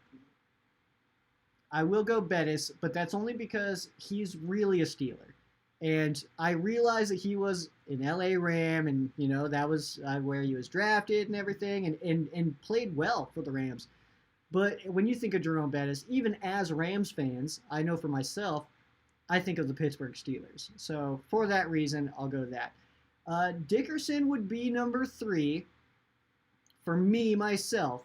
I will go Bettis, but that's only because he's really a Steeler. And I realize that he was an LA Ram, and, you know, that was where he was drafted and everything, and played well for the Rams. But when you think of Jerome Bettis, even as Rams fans, I know for myself, I think of the Pittsburgh Steelers. So for that reason, I'll go that. Dickerson would be number 3 for me, myself.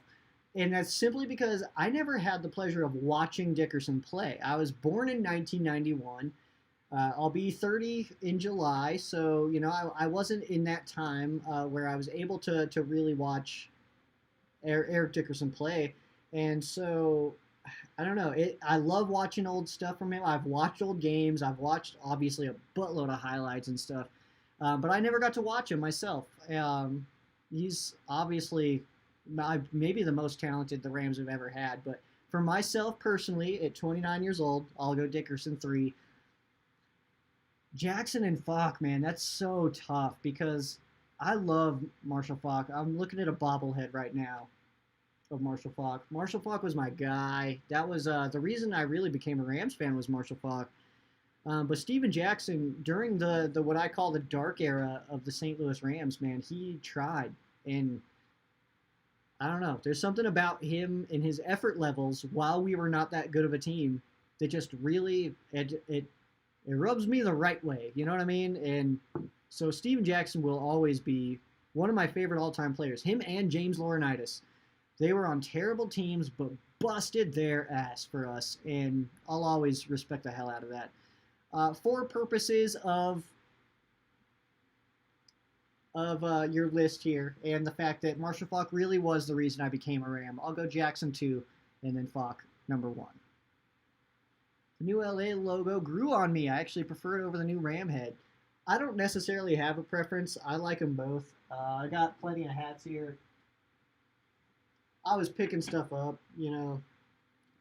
And that's simply because I never had the pleasure of watching Dickerson play. I was born in 1991. I'll be 30 in July, so you know I wasn't in that time where I was able to really watch Eric Dickerson play, and so I don't know. I love watching old stuff from him. I've watched old games. I've watched obviously a buttload of highlights and stuff, but I never got to watch him myself. He's obviously maybe the most talented the Rams have ever had, but for myself personally, at 29 years old, I'll go Dickerson 3. Jackson and Falk, man, that's so tough because I love Marshall Falk. I'm looking at a bobblehead right now of Marshall Falk. Marshall Falk was my guy. That was the reason I really became a Rams fan was Marshall Falk. But Steven Jackson, during the what I call the dark era of the St. Louis Rams, man, he tried. And I don't know. There's something about him and his effort levels while we were not that good of a team that just really it rubs me the right way. You know what I mean? And so Steven Jackson will always be one of my favorite all-time players. Him and James Laurinaitis. They were on terrible teams, but busted their ass for us. And I'll always respect the hell out of that. For purposes of your list here and the fact that Marshall Falk really was the reason I became a Ram, I'll go Jackson 2 and then Falk number 1. The new LA logo grew on me. I actually prefer it over the new Ram head. I don't necessarily have a preference. I like them both. I got plenty of hats here. I was picking stuff up, you know.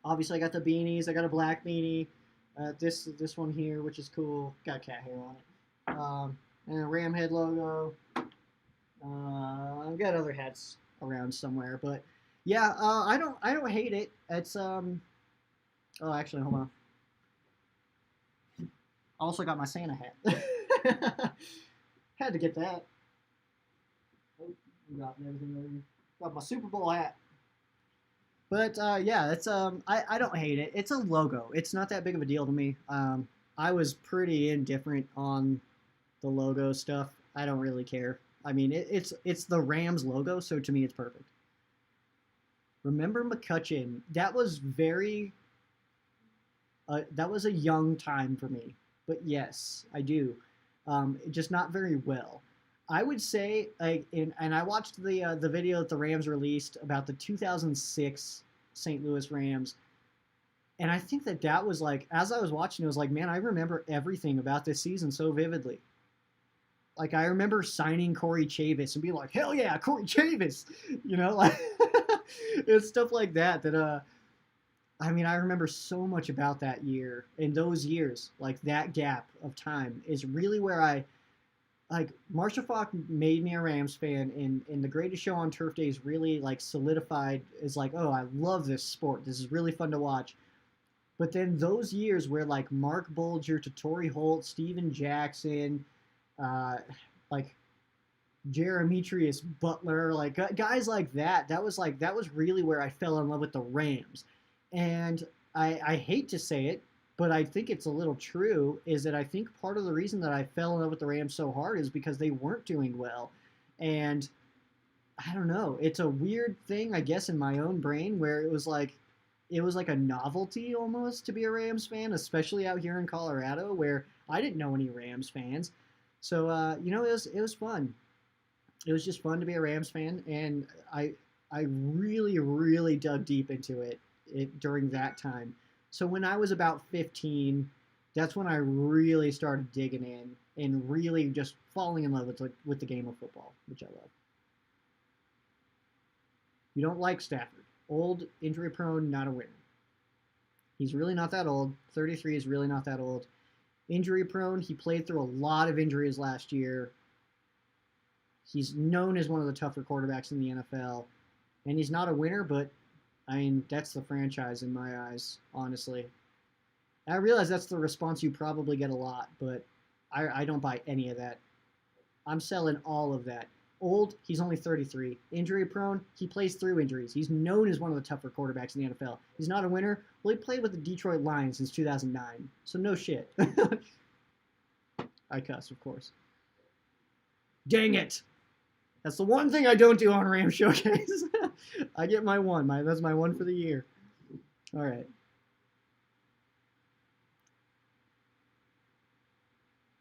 Obviously, I got the beanies. I got a black beanie. This one here, which is cool. Got cat hair on it. And a Ram head logo. I've got other hats around somewhere, but yeah, I don't hate it. It's oh, actually, hold on. I also got my Santa hat. Had to get that. Oh, I'm dropping everything over here. Got my Super Bowl hat. But yeah, it's I don't hate it. It's a logo. It's not that big of a deal to me. I was pretty indifferent on the logo stuff. I don't really care. I mean, it's the Rams logo, so to me, it's perfect. Remember McCutcheon? That was very. That was a young time for me. But yes, I do. Just not very well. I would say, and I watched the video that the Rams released about the 2006 St. Louis Rams, and I think that was like, as I was watching, it was like, man, I remember everything about this season so vividly. Like, I remember signing Corey Chavis and being like, hell yeah, Corey Chavis! You know, like, it's stuff like that I mean, I remember so much about that year and those years, like that gap of time is really where Marshall Falk made me a Rams fan, and the Greatest Show on Turf Days really like solidified as like, oh, I love this sport. This is really fun to watch. But then those years where like Mark Bulger to Torrey Holt, Steven Jackson, like Jeremetrius Butler, like guys like that, that was really where I fell in love with the Rams. And I hate to say it, but I think it's a little true, is that I think part of the reason that I fell in love with the Rams so hard is because they weren't doing well. And I don't know, it's a weird thing, I guess, in my own brain where it was like a novelty almost to be a Rams fan, especially out here in Colorado where I didn't know any Rams fans. So, you know, it was fun. It was just fun to be a Rams fan, and I really, really dug deep into it. during that time. So when I was about 15, that's when I really started digging in and really just falling in love with the game of football, which I love. You don't like Stafford. Old, injury prone, not a winner. He's really not that old. 33 is really not that old. Injury prone. He played through a lot of injuries last year. He's known as one of the tougher quarterbacks in the NFL. And he's not a winner, but, I mean, that's the franchise in my eyes, honestly. I realize that's the response you probably get a lot, but I don't buy any of that. I'm selling all of that. Old, he's only 33. Injury prone, he plays through injuries. He's known as one of the tougher quarterbacks in the NFL. He's not a winner. Well, he played with the Detroit Lions since 2009, so no shit. I cuss, of course. Dang it! That's the one thing I don't do on Ram Showcase. I get my one. That's my one for the year. All right.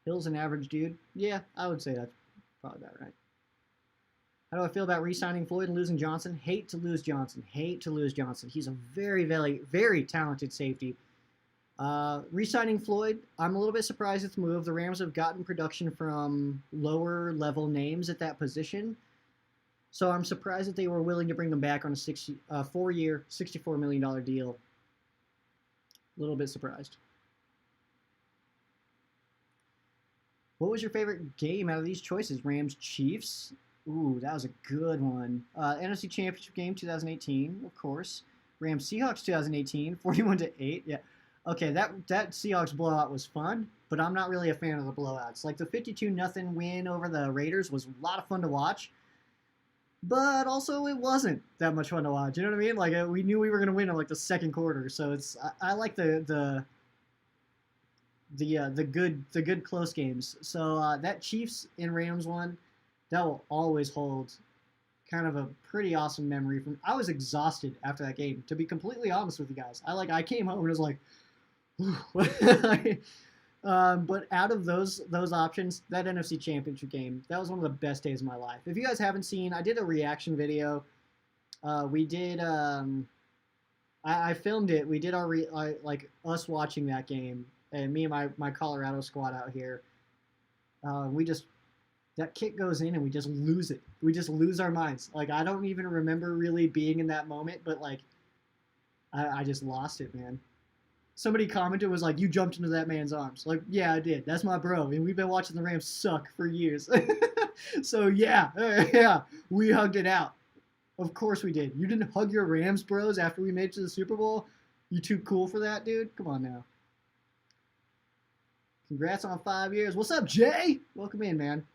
Hill's an average dude. Yeah, I would say that's probably about right. How do I feel about re-signing Floyd and losing Johnson? Hate to lose Johnson. Hate to lose Johnson. He's a very, very, very talented safety. Re-signing Floyd, I'm a little bit surprised at the move. The Rams have gotten production from lower-level names at that position. So I'm surprised that they were willing to bring him back on a 4-year, $64 million deal. A little bit surprised. What was your favorite game out of these choices? Rams, Chiefs? Ooh, that was a good one. NFC Championship game 2018, of course. Rams Seahawks 2018, 41-8. Yeah. Okay, that Seahawks blowout was fun, but I'm not really a fan of the blowouts. Like the 52-0 win over the Raiders was a lot of fun to watch, but also it wasn't that much fun to watch. You know what I mean? Like we knew we were going to win in like the second quarter, so I like the good close games. So that Chiefs and Rams one, that will always hold kind of a pretty awesome memory from. I was exhausted after that game, to be completely honest with you guys. I came home and was like, but out of those options, that NFC Championship game, that was one of the best days of my life. If you guys haven't seen, I did a reaction video. We did. I filmed it. We did our like us watching that game, and me and my Colorado squad out here. That kick goes in and we just lose it. We just lose our minds. Like, I don't even remember really being in that moment, but like, I just lost it, man. Somebody commented, was like, you jumped into that man's arms. Like, yeah, I did. That's my bro. And we've been watching the Rams suck for years. So yeah, we hugged it out. Of course we did. You didn't hug your Rams bros after we made it to the Super Bowl? You too cool for that, dude? Come on now. Congrats on 5 years. What's up, Jay? Welcome in, man.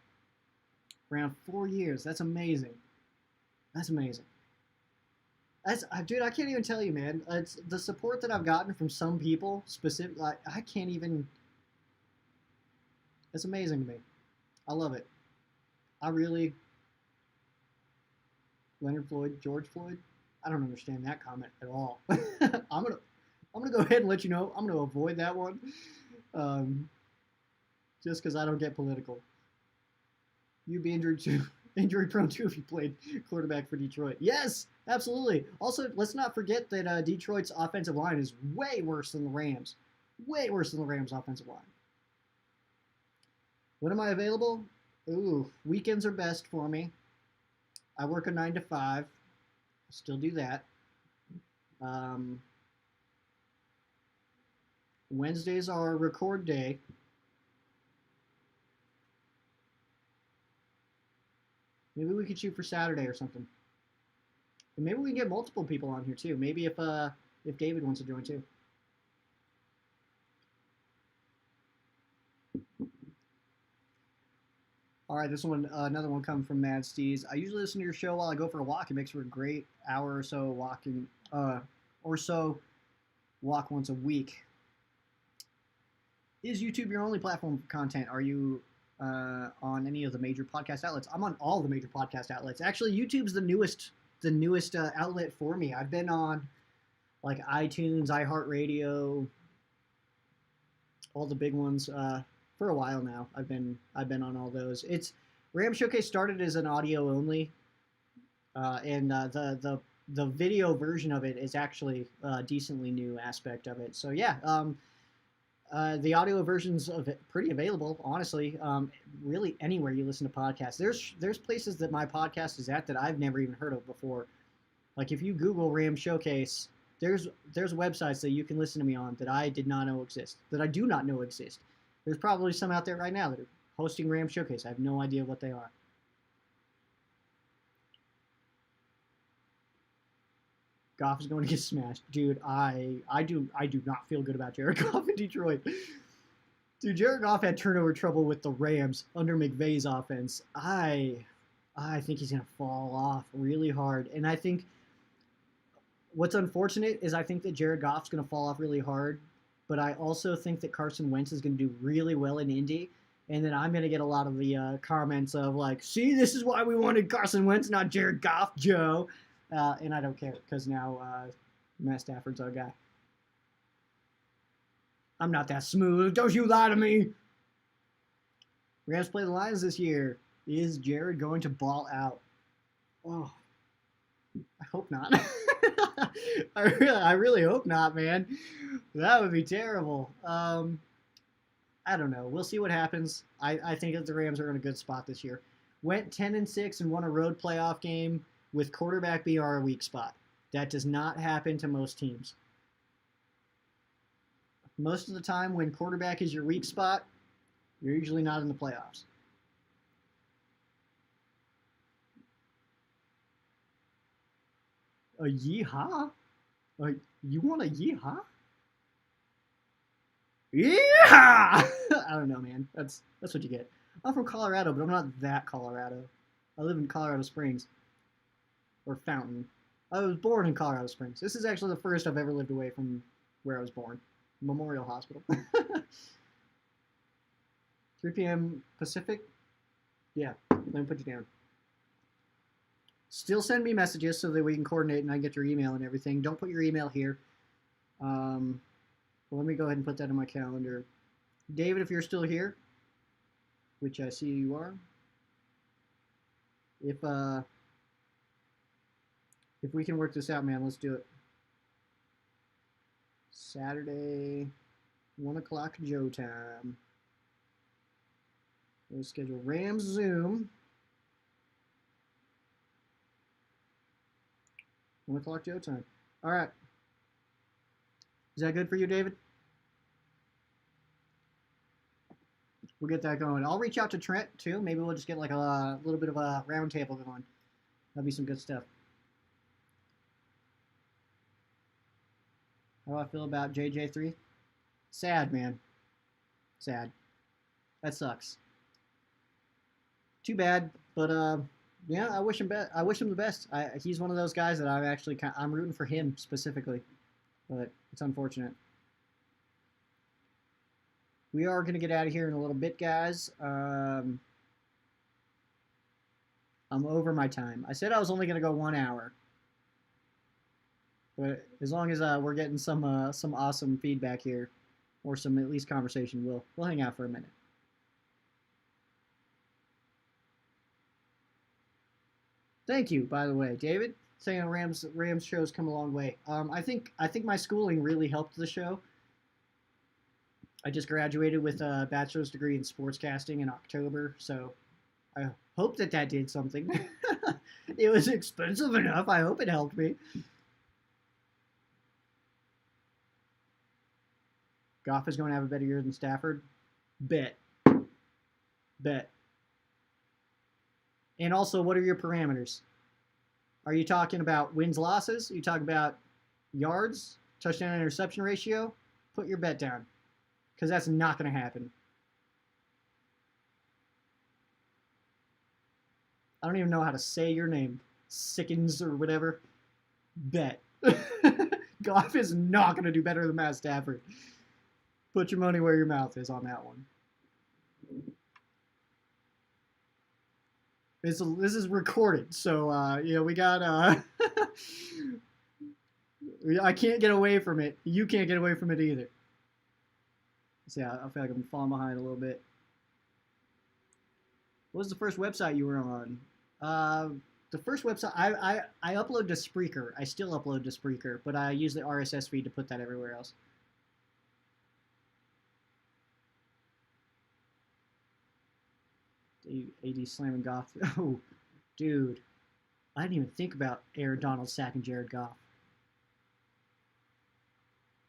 Around 4 years. That's amazing. That's amazing. Dude, I can't even tell you, man. It's the support that I've gotten from some people, specifically. I can't even. It's amazing to me. I love it. I really. Leonard Floyd, George Floyd. I don't understand that comment at all. I'm gonna go ahead and let you know. I'm gonna avoid that one, just because I don't get political. You'd be injury prone too if you played quarterback for Detroit. Yes, absolutely. Also, let's not forget that Detroit's offensive line is way worse than the Rams. Way worse than the Rams' offensive line. When am I available? Ooh, weekends are best for me. I work a 9 to 5. Still do that. Wednesdays are record day. Maybe we could shoot for Saturday or something. And maybe we can get multiple people on here too. Maybe if David wants to join too. All right, this one, another one coming from Mad Steez. I usually listen to your show while I go for a walk. It makes for a great hour or so walking, walk once a week. Is YouTube your only platform for content? Are you on any of the major podcast outlets? I'm on all the major podcast outlets. Actually, YouTube's the newest outlet for me. I've been on like iTunes, iHeartRadio, all the big ones for a while now. I've been on all those. Ram Showcase started as an audio only, and the the video version of it is actually a decently new aspect of it. So yeah, the audio versions of it pretty available, honestly. Really anywhere you listen to podcasts. There's places that my podcast is at that I've never even heard of before. Like if you Google Ram Showcase, there's websites that you can listen to me on that I did not know exist, that I do not know exist. There's probably some out there right now that are hosting Ram Showcase. I have no idea what they are. Goff is going to get smashed, dude. I do not feel good about Jared Goff in Detroit. Dude, Jared Goff had turnover trouble with the Rams under McVay's offense. I think he's gonna fall off really hard, and I think what's unfortunate is I think that Jared Goff's gonna fall off really hard, but I also think that Carson Wentz is gonna do really well in Indy. And then I'm going to get a lot of the comments of like, see, this is why we wanted Carson Wentz, not Jared Goff, Joe. And I don't care because now Matt Stafford's our guy. I'm not that smooth. Don't you lie to me. Rams play the Lions this year. Is Jared going to ball out? Oh, I hope not. I really hope not, man. That would be terrible. I don't know. We'll see what happens. I think that the Rams are in a good spot this year. Went 10-6 and won a road playoff game with quarterback being our weak spot. That does not happen to most teams. Most of the time when quarterback is your weak spot, you're usually not in the playoffs. A yeehaw? You want a yeehaw? Yeah! I don't know, man. That's what you get. I'm from Colorado, but I'm not that Colorado. I live in Colorado Springs. Or Fountain. I was born in Colorado Springs. This is actually the first I've ever lived away from where I was born. Memorial Hospital. 3 p.m. Pacific? Yeah, let me put you down. Still send me messages so that we can coordinate and I get your email and everything. Don't put your email here. Let me go ahead and put that in my calendar. David, if you're still here, which I see you are, if we can work this out, man, let's do it. Saturday, 1 o'clock Joe time. We'll schedule Rams Zoom. 1 o'clock Joe time. All right. Is that good for you, David? We'll get that going. I'll reach out to Trent, too. Maybe we'll just get like a little bit of a round table going. That'll be some good stuff. How do I feel about JJ3? Sad, man. Sad. That sucks. Too bad, but yeah, I wish him the best. He's one of those guys that I'm rooting for him specifically, but it's unfortunate. We are going to get out of here in a little bit, guys. I'm over my time. I said I was only going to go 1 hour. But as long as we're getting some awesome feedback here, or some at least conversation, we'll hang out for a minute. Thank you, by the way, David. Saying Rams show's come a long way. I think my schooling really helped the show. I just graduated with a bachelor's degree in sportscasting in October, so I hope that did something. It was expensive enough. I hope it helped me. Goff is going to have a better year than Stafford. Bet. And also, what are your parameters? Are you talking about wins, losses? Are you talking about yards, touchdown, interception ratio? Put your bet down, because that's not going to happen. I don't even know how to say your name. Sickens or whatever. Bet. Goff is not going to do better than Matt Stafford. Put your money where your mouth is on that one. This is recorded, so we got I can't get away from it. You can't get away from it either. So yeah, I feel like I'm falling behind a little bit. What was the first website you were on? the first website I upload to Spreaker. I still upload to Spreaker, but I use the RSS feed to put that everywhere else. AD slamming Goff. Oh, dude. I didn't even think about Aaron Donald sacking Jared Goff.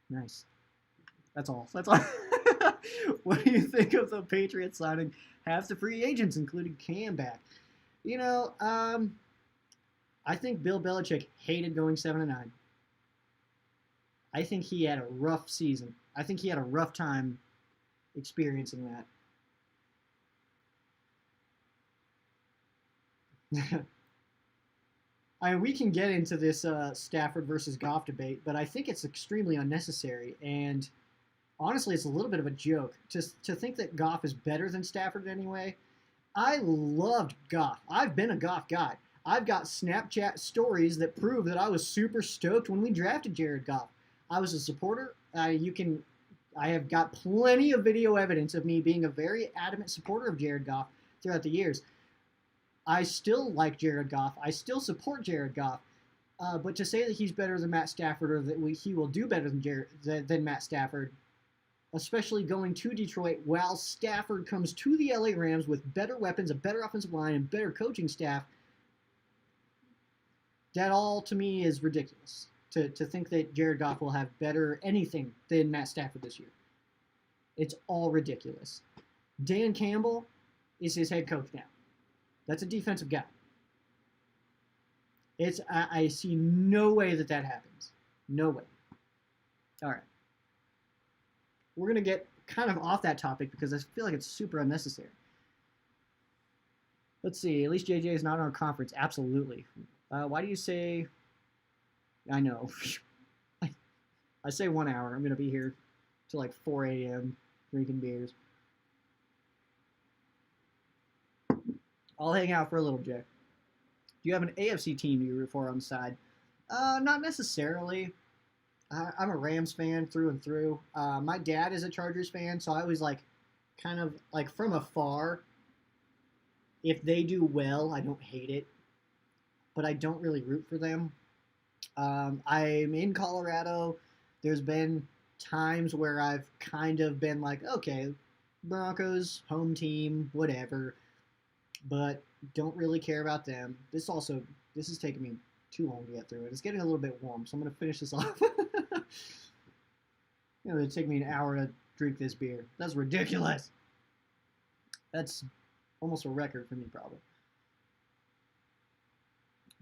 Nice. That's all. That's all. What do you think of the Patriots signing half the free agents, including Cam back? You know, I think Bill Belichick hated going 7-9. I think he had a rough season. I think he had a rough time experiencing that. I mean, we can get into this Stafford versus Goff debate, but I think it's extremely unnecessary. And honestly, it's a little bit of a joke to think that Goff is better than Stafford anyway. I loved Goff. I've been a Goff guy. I've got Snapchat stories that prove that I was super stoked when we drafted Jared Goff. I was a supporter. I have got plenty of video evidence of me being a very adamant supporter of Jared Goff throughout the years. I still like Jared Goff. I still support Jared Goff. But to say that he's better than Matt Stafford or that he will do better than Matt Stafford, especially going to Detroit while Stafford comes to the LA Rams with better weapons, a better offensive line, and better coaching staff, that all to me is ridiculous. To think that Jared Goff will have better anything than Matt Stafford this year. It's all ridiculous. Dan Campbell is his head coach now. That's a defensive guy. I see no way that happens. No way. All right. We're going to get kind of off that topic because I feel like it's super unnecessary. Let's see. At least JJ is not in our conference. Absolutely. Why do you say... I know. I say 1 hour. I'm going to be here till like 4 a.m. drinking beers. I'll hang out for a little, Jay. Do you have an AFC team you root for on the side? Not necessarily. I'm a Rams fan through and through. My dad is a Chargers fan, so I always kind of from afar. If they do well, I don't hate it, but I don't really root for them. I'm in Colorado. There's been times where I've kind of been like, okay, Broncos, home team, whatever, but don't really care about them. This is taking me too long to get through it. It's getting a little bit warm, so I'm going to finish this off. It'll take me an hour to drink this beer. That's ridiculous. That's almost a record for me, probably.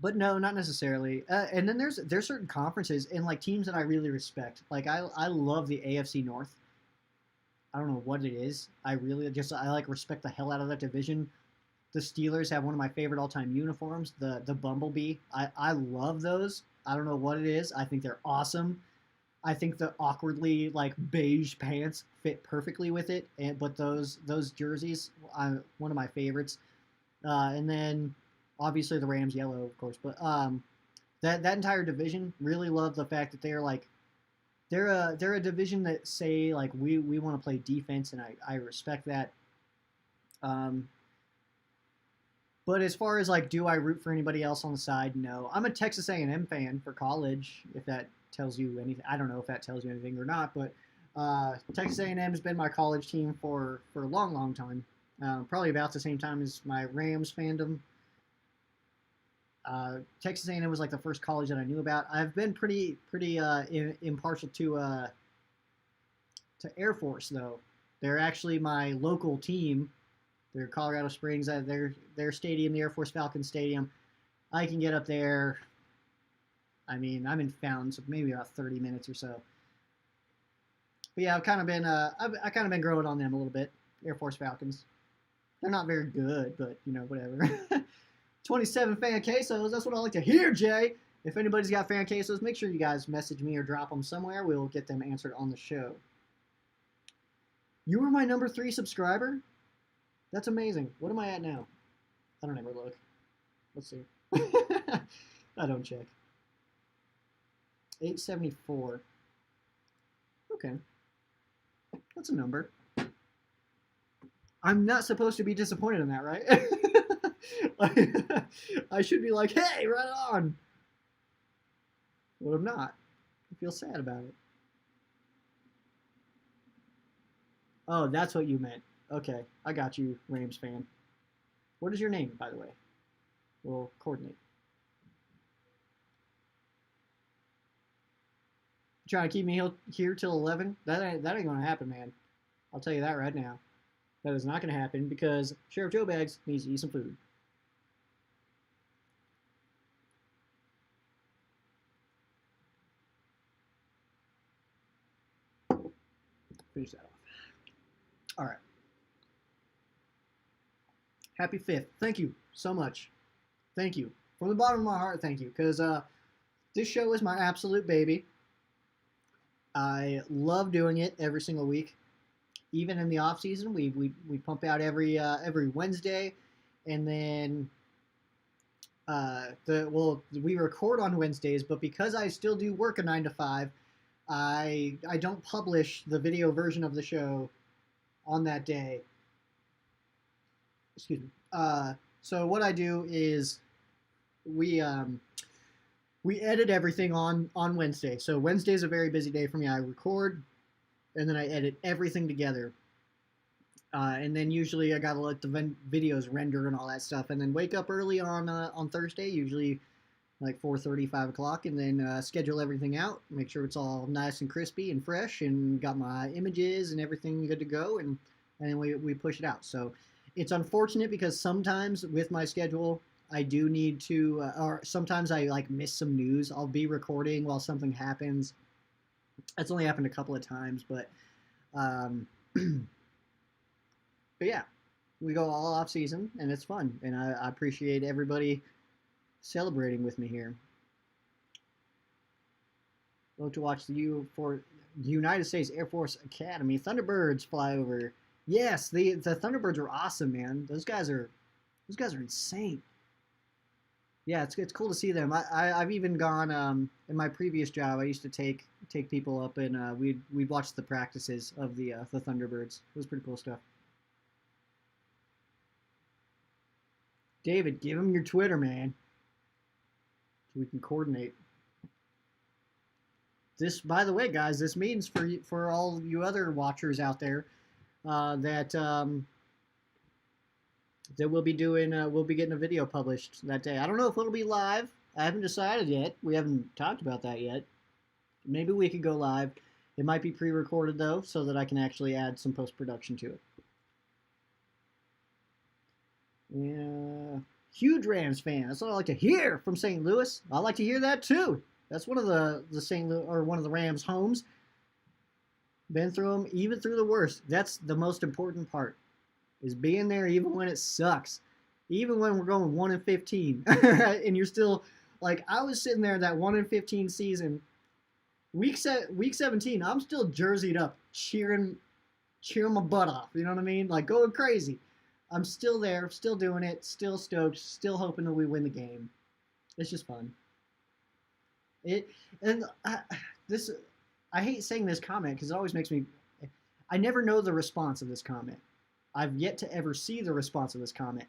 But no, not necessarily. And then there's certain conferences and teams that I really respect. I love the AFC North. I don't know what it is. I respect the hell out of that division. The Steelers have one of my favorite all-time uniforms, the Bumblebee. I love those. I don't know what it is. I think they're awesome. I think the awkwardly beige pants fit perfectly with it. But those jerseys, one of my favorites. And then obviously the Rams yellow, of course. But that entire division, really love the fact that they're a division that say we want to play defense, and I respect that. But as far as do I root for anybody else on the side? No. I'm a Texas A&M fan for college, if that tells you anything. I don't know if that tells you anything or not, but Texas A&M has been my college team for a long, long time. Probably about the same time as my Rams fandom. Texas A&M was the first college that I knew about. I've been pretty impartial to Air Force, though. They're actually my local team. They're Colorado Springs. Their stadium, the Air Force Falcons Stadium. I can get up there. I mean, I'm in Fountain, so maybe about 30 minutes or so. But yeah, I've kind of been growing on them a little bit. Air Force Falcons. They're not very good, but whatever. 27 fan quesos. That's what I like to hear, Jay. If anybody's got fan quesos, make sure you guys message me or drop them somewhere. We'll get them answered on the show. You were my number 3 subscriber? That's amazing. What am I at now? I don't ever look. Let's see. I don't check. 874. Okay. That's a number. I'm not supposed to be disappointed in that, right? I should be like, hey, right on. But I'm not. I feel sad about it. Oh, that's what you meant. Okay, I got you, Rams fan. What is your name, by the way? We'll coordinate. Trying to keep me here till 11? That ain't gonna happen, man. I'll tell you that right now. That is not gonna happen because Sheriff Joe Bags needs to eat some food. Finish that off. All right. Happy 5th. Thank you so much. Thank you. From the bottom of my heart, thank you. Because this show is my absolute baby. I love doing it every single week. Even in the off season, we pump out every Wednesday, and then we record on Wednesdays. But because I still do work a 9 to 5, I don't publish the video version of the show on that day. Excuse me. So what I do is we edit everything on Wednesday. So Wednesday is a very busy day for me. I record, and then I edit everything together. And then usually I gotta let the videos render and all that stuff, and then wake up early on Thursday, usually like 4:30, 5 o'clock, and then schedule everything out, make sure it's all nice and crispy and fresh, and got my images and everything good to go, and then we push it out. So it's unfortunate because sometimes with my schedule, I do need to, or sometimes I like miss some news. I'll be recording while something happens. That's only happened a couple of times, but but yeah, we go all off season and it's fun, and I appreciate everybody celebrating with me here. Love to watch the United States Air Force Academy Thunderbirds fly over. Yes, the Thunderbirds are awesome, man. Those guys are insane. Yeah, it's cool to see them. I've even gone in my previous job. I used to take people up, and we'd watch the practices of the Thunderbirds. It was pretty cool stuff. David, give him your Twitter, man, so we can coordinate. This, by the way, guys, this means for all you other watchers out there that we'll be getting a video published that day. I don't know if it'll be live. I haven't decided yet. We haven't talked about that yet. Maybe we could go live. It might be pre-recorded though, so that I can actually add some post-production to it. Yeah, huge Rams fan. That's what I like to hear from St. Louis. I like to hear that too. That's one of the one of the Rams' homes. Been through them, even through the worst. That's the most important part, is being there even when it sucks, even when we're going 1-15, and you're still like, I was sitting there that 1-15 season, week 17. I'm still jerseyed up, cheering my butt off. You know what I mean? Like going crazy. I'm still there, still doing it, still stoked, still hoping that we win the game. It's just fun. I hate saying this comment because it always makes me. I never know the response of this comment. I've yet to ever see the response of this comment.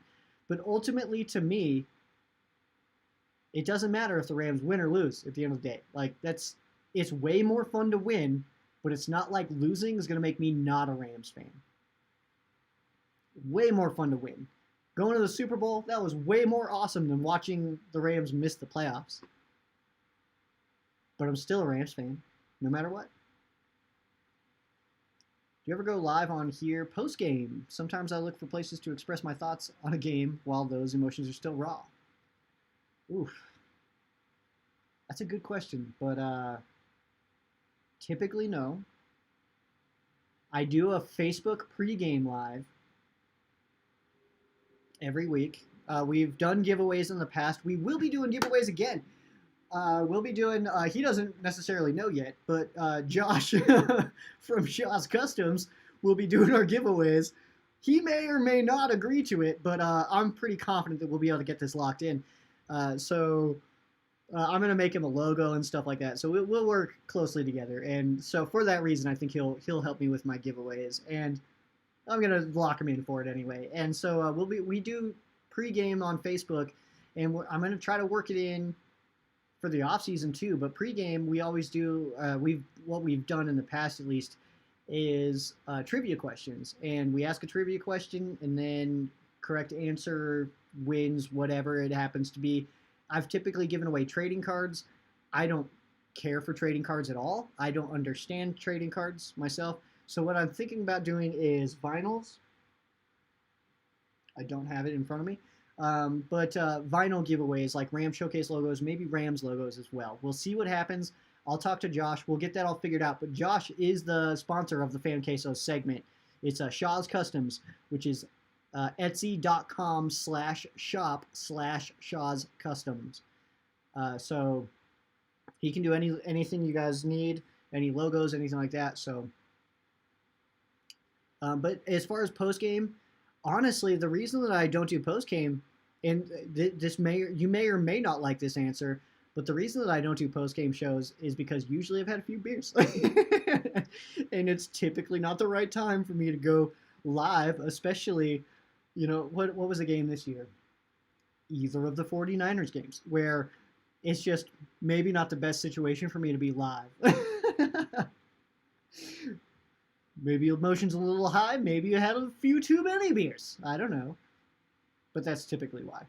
But ultimately, to me, it doesn't matter if the Rams win or lose at the end of the day. Like, it's way more fun to win, but it's not like losing is going to make me not a Rams fan. Way more fun to win. Going to the Super Bowl, that was way more awesome than watching the Rams miss the playoffs. But I'm still a Rams fan, no matter what. Do you ever go live on here post-game? Sometimes I look for places to express my thoughts on a game while those emotions are still raw. Oof. That's a good question, but typically no. I do a Facebook pregame live every week. We've done giveaways in the past. We will be doing giveaways again. We'll be doing, he doesn't necessarily know yet, but Josh from Shaw's Customs will be doing our giveaways. He may or may not agree to it, but I'm pretty confident that we'll be able to get this locked in. So I'm going to make him a logo and stuff like that. So we'll work closely together. And so for that reason, I think he'll help me with my giveaways. And I'm going to lock him in for it anyway. And so we do pregame on Facebook, and I'm going to try to work it in for the off season too. But pregame, we always do. What we've done in the past, at least, is trivia questions, and we ask a trivia question, and then correct answer wins whatever it happens to be. I've typically given away trading cards. I don't care for trading cards at all. I don't understand trading cards myself. So what I'm thinking about doing is vinyls. I don't have it in front of me. But vinyl giveaways like Ram Showcase logos, maybe Rams logos as well. We'll see what happens. I'll talk to Josh. We'll get that all figured out. But Josh is the sponsor of the Fan Queso segment. It's Shaw's Customs, which is etsy.com/shop/Shaw's Customs. So he can do anything you guys need, any logos, anything like that. So, but as far as post game, honestly, the reason that I don't do post game, and you may or may not like this answer, but the reason that I don't do post game shows is because usually I've had a few beers, and it's typically not the right time for me to go live, especially, what was the game this year? Either of the 49ers games, where it's just maybe not the best situation for me to be live. Maybe emotions a little high. Maybe you had a few too many beers. I don't know. But that's typically why.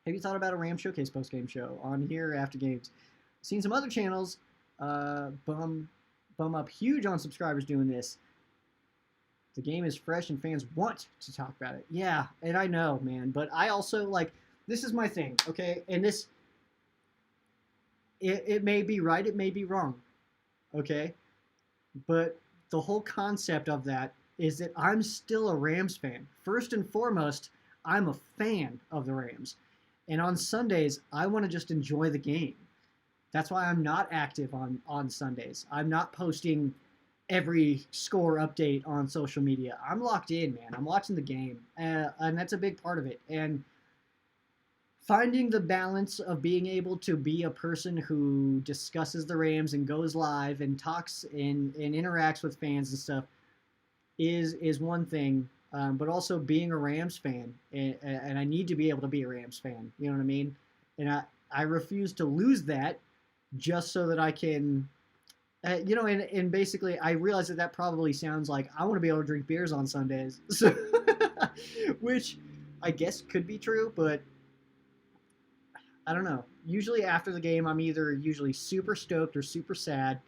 Have you thought about a Ram Showcase post-game show on here after games? Seen some other channels bum up huge on subscribers doing this. The game is fresh and fans want to talk about it. Yeah, and I know, man. But I also, this is my thing, okay? And this, it may be right, it may be wrong, okay? But the whole concept of that is that I'm still a Rams fan. First and foremost, I'm a fan of the Rams. And on Sundays, I want to just enjoy the game. That's why I'm not active on Sundays. I'm not posting every score update on social media. I'm locked in, man. I'm watching the game. And that's a big part of it. And finding the balance of being able to be a person who discusses the Rams and goes live and talks and interacts with fans and stuff is one thing, but also being a Rams fan, and I need to be able to be a Rams fan, you know what I mean? And I refuse to lose that just so that I can, and basically I realize that probably sounds like I want to be able to drink beers on Sundays, so, which I guess could be true, but I don't know. Usually after the game, I'm either usually super stoked or super sad.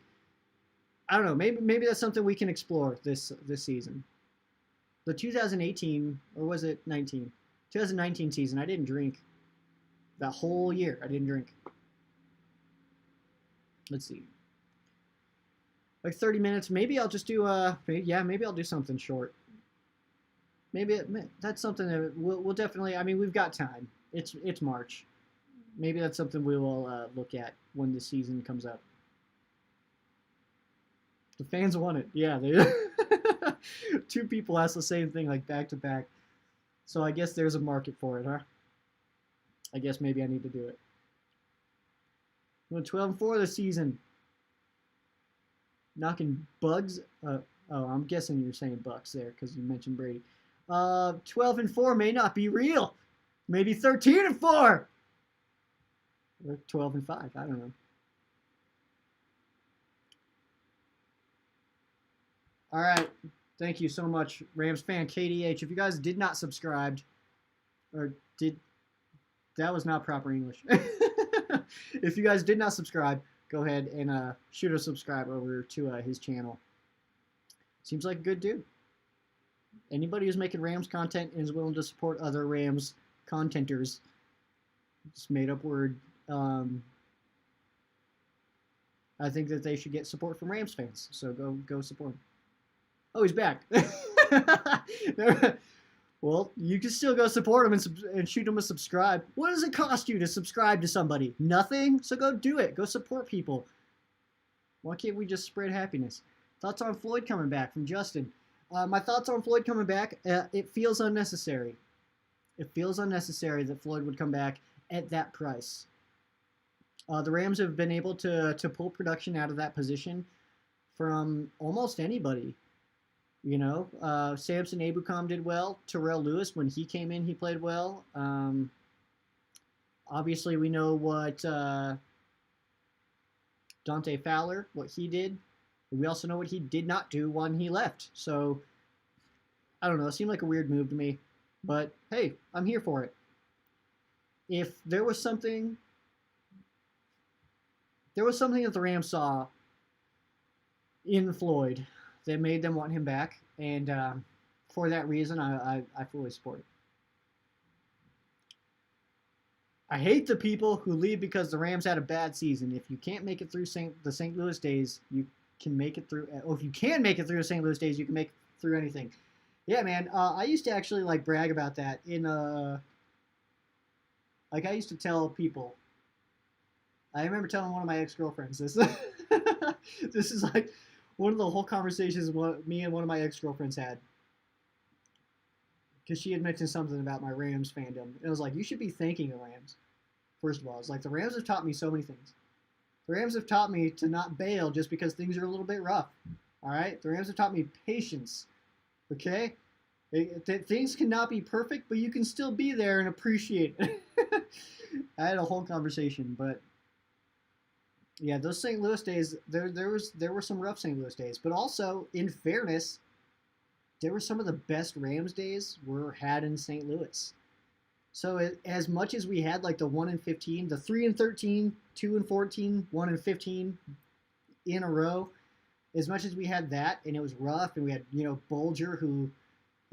I don't know. Maybe that's something we can explore this season. The 2018, or was it 19? 2019 season, I didn't drink. That whole year, I didn't drink. Let's see. Like 30 minutes. Maybe I'll just do, maybe I'll do something short. Maybe that's something that we'll definitely, we've got time. It's March. Maybe that's something we will look at when the season comes up. The fans want it. Yeah, two people asked the same thing back to back. So I guess there's a market for it, huh? I guess maybe I need to do it. We're 12-4 this season. Knocking bugs. I'm guessing you're saying Bucks there because you mentioned Brady. 12-4 may not be real. Maybe 13-4. Or 12-5. I don't know. All right. Thank you so much, Rams fan KDH. If you guys did not subscribe, that was not proper English. If you guys did not subscribe, go ahead and shoot a subscribe over to his channel. Seems like a good dude. Anybody who's making Rams content and is willing to support other Rams contenters, just made up word. I think that they should get support from Rams fans. So go support him. Oh, he's back. Well, you can still go support him and shoot him a subscribe. What does it cost you to subscribe to somebody? Nothing? So go do it. Go support people. Why can't we just spread happiness? Thoughts on Floyd coming back from Justin. My thoughts on Floyd coming back, it feels unnecessary. It feels unnecessary that Floyd would come back at that price. The Rams have been able to pull production out of that position from almost anybody. Samson Ebukam did well. Terrell Lewis, when he came in, he played well. Obviously, we know what Dante Fowler, what he did. We also know what he did not do when he left. So, I don't know. It seemed like a weird move to me. But, hey, I'm here for it. If there was something that the Rams saw in Floyd that made them want him back. And for that reason, I fully support it. I hate the people who leave because the Rams had a bad season. If you can't make it through the St. Louis days, you can make it through. Or if you can make it through the St. Louis days, you can make it through anything. Yeah, man. I used to actually like brag about that in like I used to tell people. I remember telling one of my ex-girlfriends this. This is like one of the whole conversations me and one of my ex-girlfriends had. Because she had mentioned something about my Rams fandom. And it was like, you should be thanking the Rams. First of all, it's like the Rams have taught me so many things. The Rams have taught me to not bail just because things are a little bit rough. All right? The Rams have taught me patience. Okay? Things cannot be perfect, but you can still be there and appreciate it. I had a whole conversation, but yeah, those St. Louis days, there were some rough St. Louis days, but also, in fairness, there were some of the best Rams days were had in St. Louis. So as much as we had like the 1-15, the 3-13, 2-14, 1-15 in a row, as much as we had that and it was rough, and we had Bolger, who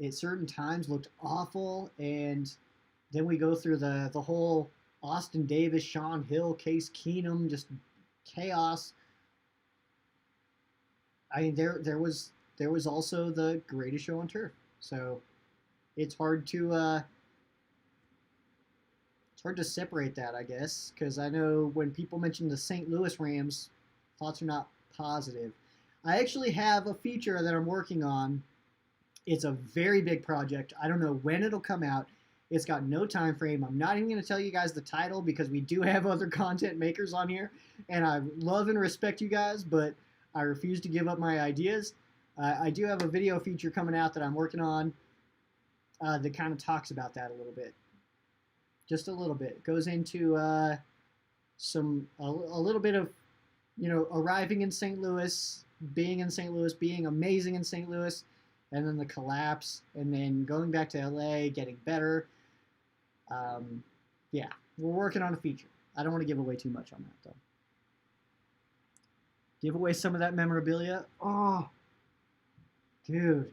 at certain times looked awful, and then we go through the whole Austin Davis, Sean Hill, Case Keenum, just chaos. I mean, there was also the greatest show on turf. So it's hard to separate that, I guess, because I know when people mention the St. Louis Rams, thoughts are not positive. I actually have a feature that I'm working on. It's a very big project. I don't know when it'll come out. It's got no time frame. I'm not even going to tell you guys the title because we do have other content makers on here, and I love and respect you guys, but I refuse to give up my ideas. I do have a video feature coming out that I'm working on that kind of talks about that a little bit. Just a little bit. It goes into a little bit of, arriving in St. Louis, being amazing in St. Louis, and then the collapse, and then going back to LA, getting better. Yeah, we're working on a feature. I don't want to give away too much on that, though. Give away some of that memorabilia. Oh, dude.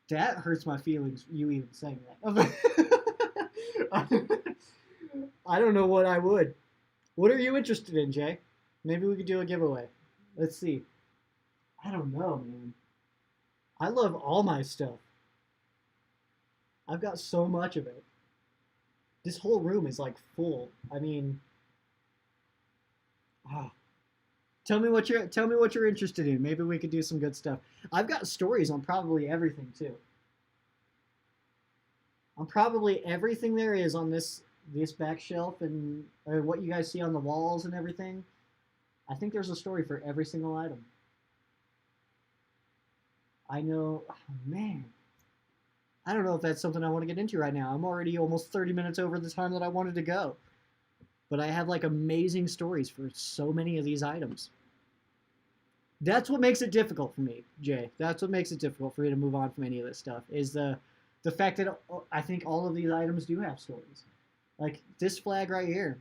That hurts my feelings, you even saying that. I don't know what I would. What are you interested in, Jay? Maybe we could do a giveaway. Let's see. I don't know, man. I love all my stuff. I've got so much of it. This whole room is like full. I mean, tell me what you're interested in. Maybe we could do some good stuff. I've got stories on probably everything too. On probably everything there is on this back shelf, and what you guys see on the walls and everything. I think there's a story for every single item. I know, oh, man. I don't know if that's something I want to get into right now. I'm already almost 30 minutes over the time that I wanted to go. But I have like amazing stories for so many of these items. That's what makes it difficult for me, Jay. That's what makes it difficult for me to move on from any of this stuff, is the fact that I think all of these items do have stories. Like this flag right here.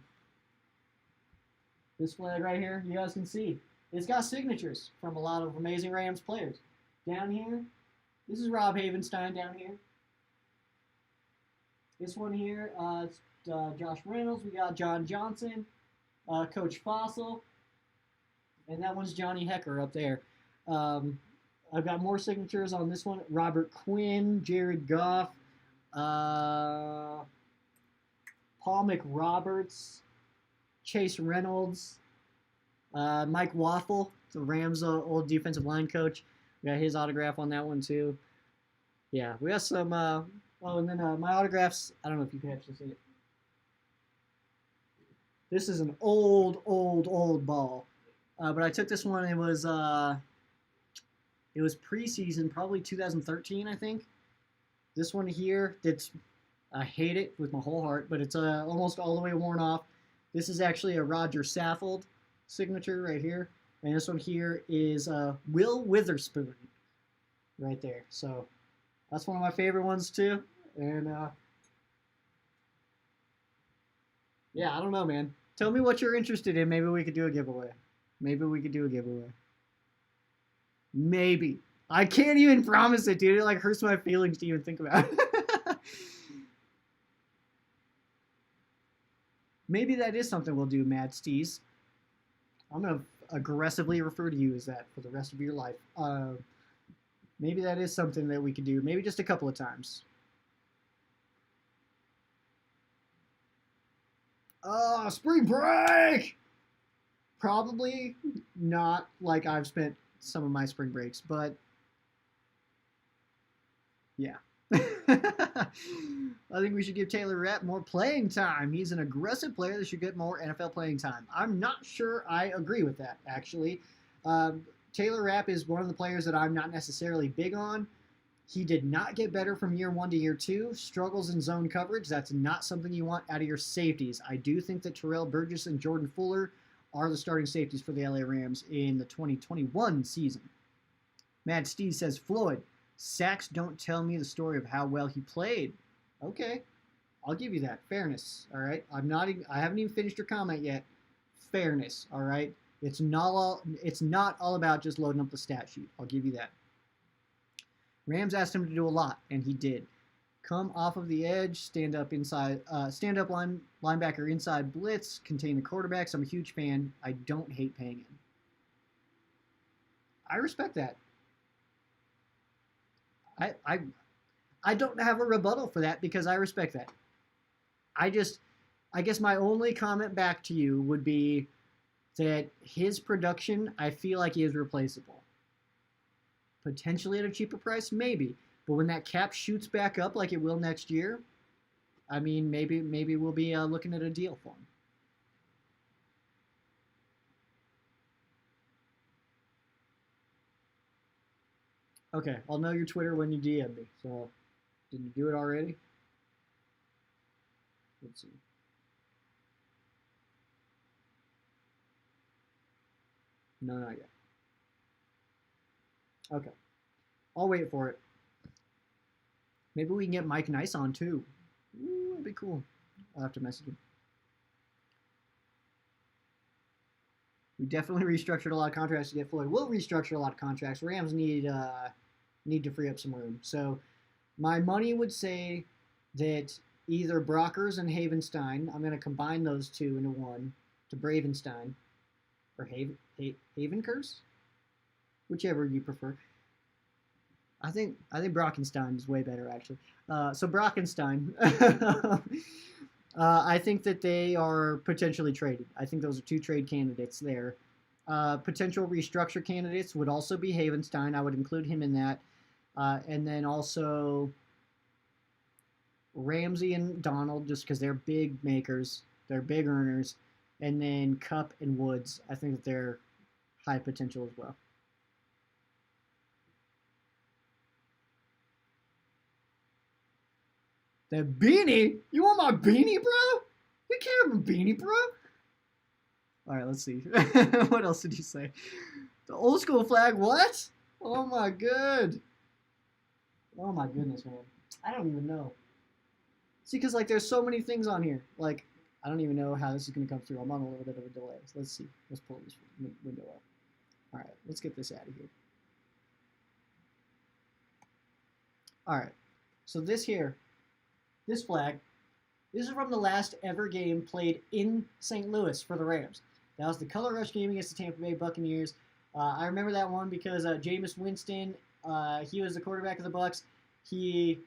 This flag right here, you guys can see. It's got signatures from a lot of amazing Rams players. Down here, this is Rob Havenstein down here. This one here, it's Josh Reynolds. We got John Johnson, Coach Fossil, and that one's Johnny Hecker up there. I've got more signatures on this one. Robert Quinn, Jared Goff, Paul McRoberts, Chase Reynolds, Mike Waffle, the Rams' old defensive line coach. We got his autograph on that one too. Yeah, we got some. And then my autographs. I don't know if you can actually see it. This is an old ball, but I took this one. It was It was preseason, probably 2013, I think. This one here, I hate it with my whole heart, but it's almost all the way worn off. This is actually a Roger Saffold signature right here. And this one here is Will Witherspoon right there. So that's one of my favorite ones too. And yeah, I don't know, man. Tell me what you're interested in. Maybe we could do a giveaway. Maybe. I can't even promise it, dude. It like hurts my feelings to even think about it. Maybe that is something we'll do, Mad Steez. I'm going to aggressively refer to you as that for the rest of your life. Maybe that is something that we could do. Maybe just a couple of times. Oh, spring break! Probably not like I've spent some of my spring breaks, but yeah. I think we should give Taylor Rapp more playing time. He's an aggressive player that should get more NFL playing time. I'm not sure I agree with that, actually. Taylor Rapp is one of the players that I'm not necessarily big on. He did not get better from year 1 to year 2. Struggles in zone coverage. That's not something you want out of your safeties. I do think that Terrell Burgess and Jordan Fuller are the starting safeties for the LA Rams in the 2021 season. Mad Steve says, Floyd, sacks don't tell me the story of how well he played. Okay, I'll give you that. Fairness, all right? I haven't even finished your comment yet. Fairness, all right? It's not all about just loading up the stat sheet. I'll give you that. Rams asked him to do a lot, and he did. Come off of the edge, stand up linebacker inside blitz, contain the quarterbacks. I'm a huge fan. I don't hate paying him. I respect that. I don't have a rebuttal for that because I respect that. I guess my only comment back to you would be that his production, I feel like he is replaceable. Potentially at a cheaper price, maybe. But when that cap shoots back up like it will next year, I mean, maybe we'll be looking at a deal for him. Okay, I'll know your Twitter when you DM me. So, did you do it already? Let's see. No, not yet. Okay. I'll wait for it. Maybe we can get Mike Nice on too. Ooh, that'd be cool. I'll have to message him. We definitely restructured a lot of contracts to get Floyd. We'll restructure a lot of contracts. Rams need to free up some room. So my money would say that either Brockers and Havenstein, I'm going to combine those two into one, to Bravenstein, or Havenkers, whichever you prefer. I think Brockenstein is way better, actually. So Brockenstein, I think that they are potentially traded. I think those are two trade candidates there. Potential restructure candidates would also be Havenstein. I would include him in that. And then also Ramsey and Donald, just because they're big makers. They're big earners. And then Kupp and Woods, I think that they're high potential as well. That beanie? You want my beanie, bro? You care about beanie, bro? All right, let's see. What else did you say? The old school flag, what? Oh my god. Oh my goodness, man. I don't even know. See, because like there's so many things on here. Like, I don't even know how this is going to come through. I'm on a little bit of a delay. So let's see. Let's pull this window up. All right, let's get this out of here. All right, so this flag, this is from the last ever game played in St. Louis for the Rams. That was the Color Rush game against the Tampa Bay Buccaneers. I remember that one because Jameis Winston, he was the quarterback of the Bucs. He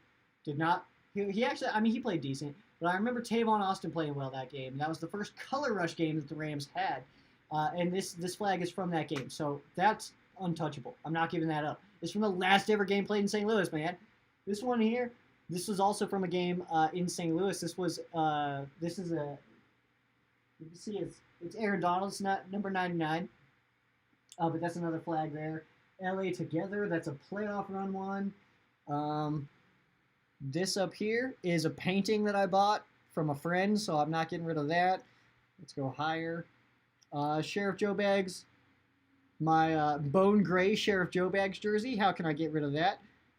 did not. He actually, I mean, he played decent. But I remember Tavon Austin playing well that game. That was the first Color Rush game that the Rams had. And this flag is from that game. So that's untouchable. I'm not giving that up. It's from the last ever game played in St. Louis, man. This one here, this was also from a game in St. Louis. This is a, you can see it's Aaron Donald. It's not number 99. But that's another flag there. LA Together. That's a playoff run one. This up here is a painting that I bought from a friend, so I'm not getting rid of that. Let's go higher. Sheriff Joe Bags, my bone gray Sheriff Joe Bags jersey. How can I get rid of that?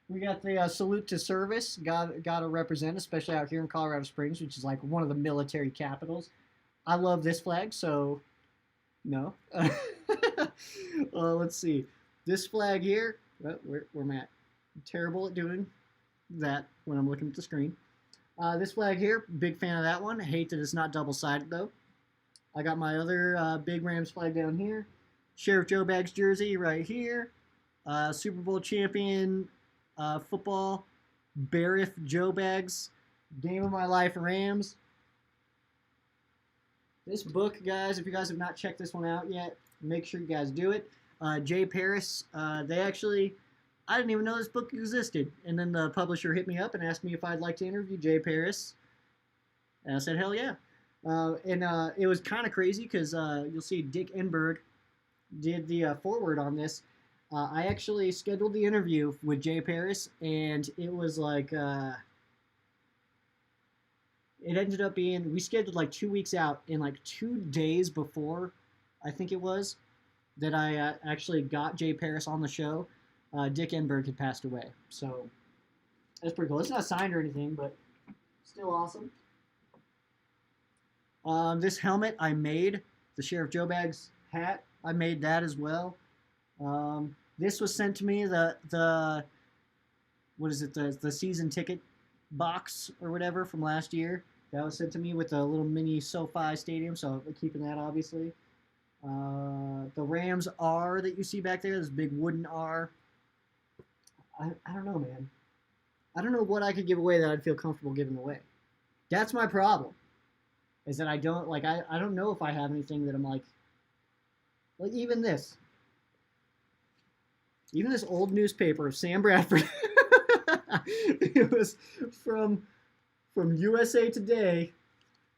We got the salute to service. Got to represent, especially out here in Colorado Springs, which is like one of the military capitals. I love this flag, so no. Let's see. This flag here. Where am I at? I'm terrible at doing that when I'm looking at the screen. This flag here, big fan of that one. I hate that it's not double-sided, though. I got my other big Rams flag down here. Sheriff Joe Bags jersey right here. Super Bowl champion football. Barriff Joe Bags. Game of my life Rams. This book, guys, if you guys have not checked this one out yet, make sure you guys do it. Jay Paris, they actually, I didn't even know this book existed. And then the publisher hit me up and asked me if I'd like to interview Jay Paris. And I said, hell yeah. It was kind of crazy because you'll see Dick Enberg did the foreword on this. I actually scheduled the interview with Jay Paris, and it was like, it ended up being, we scheduled like 2 weeks out, and like 2 days before, I think it was, that I actually got Jay Paris on the show, Dick Enberg had passed away. So that's pretty cool. It's not signed or anything, but still awesome. This helmet I made, the Sheriff Joe Bags hat, I made that as well. This was sent to me, the what is it, the season ticket box or whatever from last year. That was sent to me with a little mini SoFi stadium, so I'm keeping that, obviously. The Rams R that you see back there, this big wooden R. I don't know, man. I don't know what I could give away that I'd feel comfortable giving away. That's my problem. Is that I don't, like, I don't know if I have anything that I'm like even this. Even this old newspaper of Sam Bradford. It was from USA Today,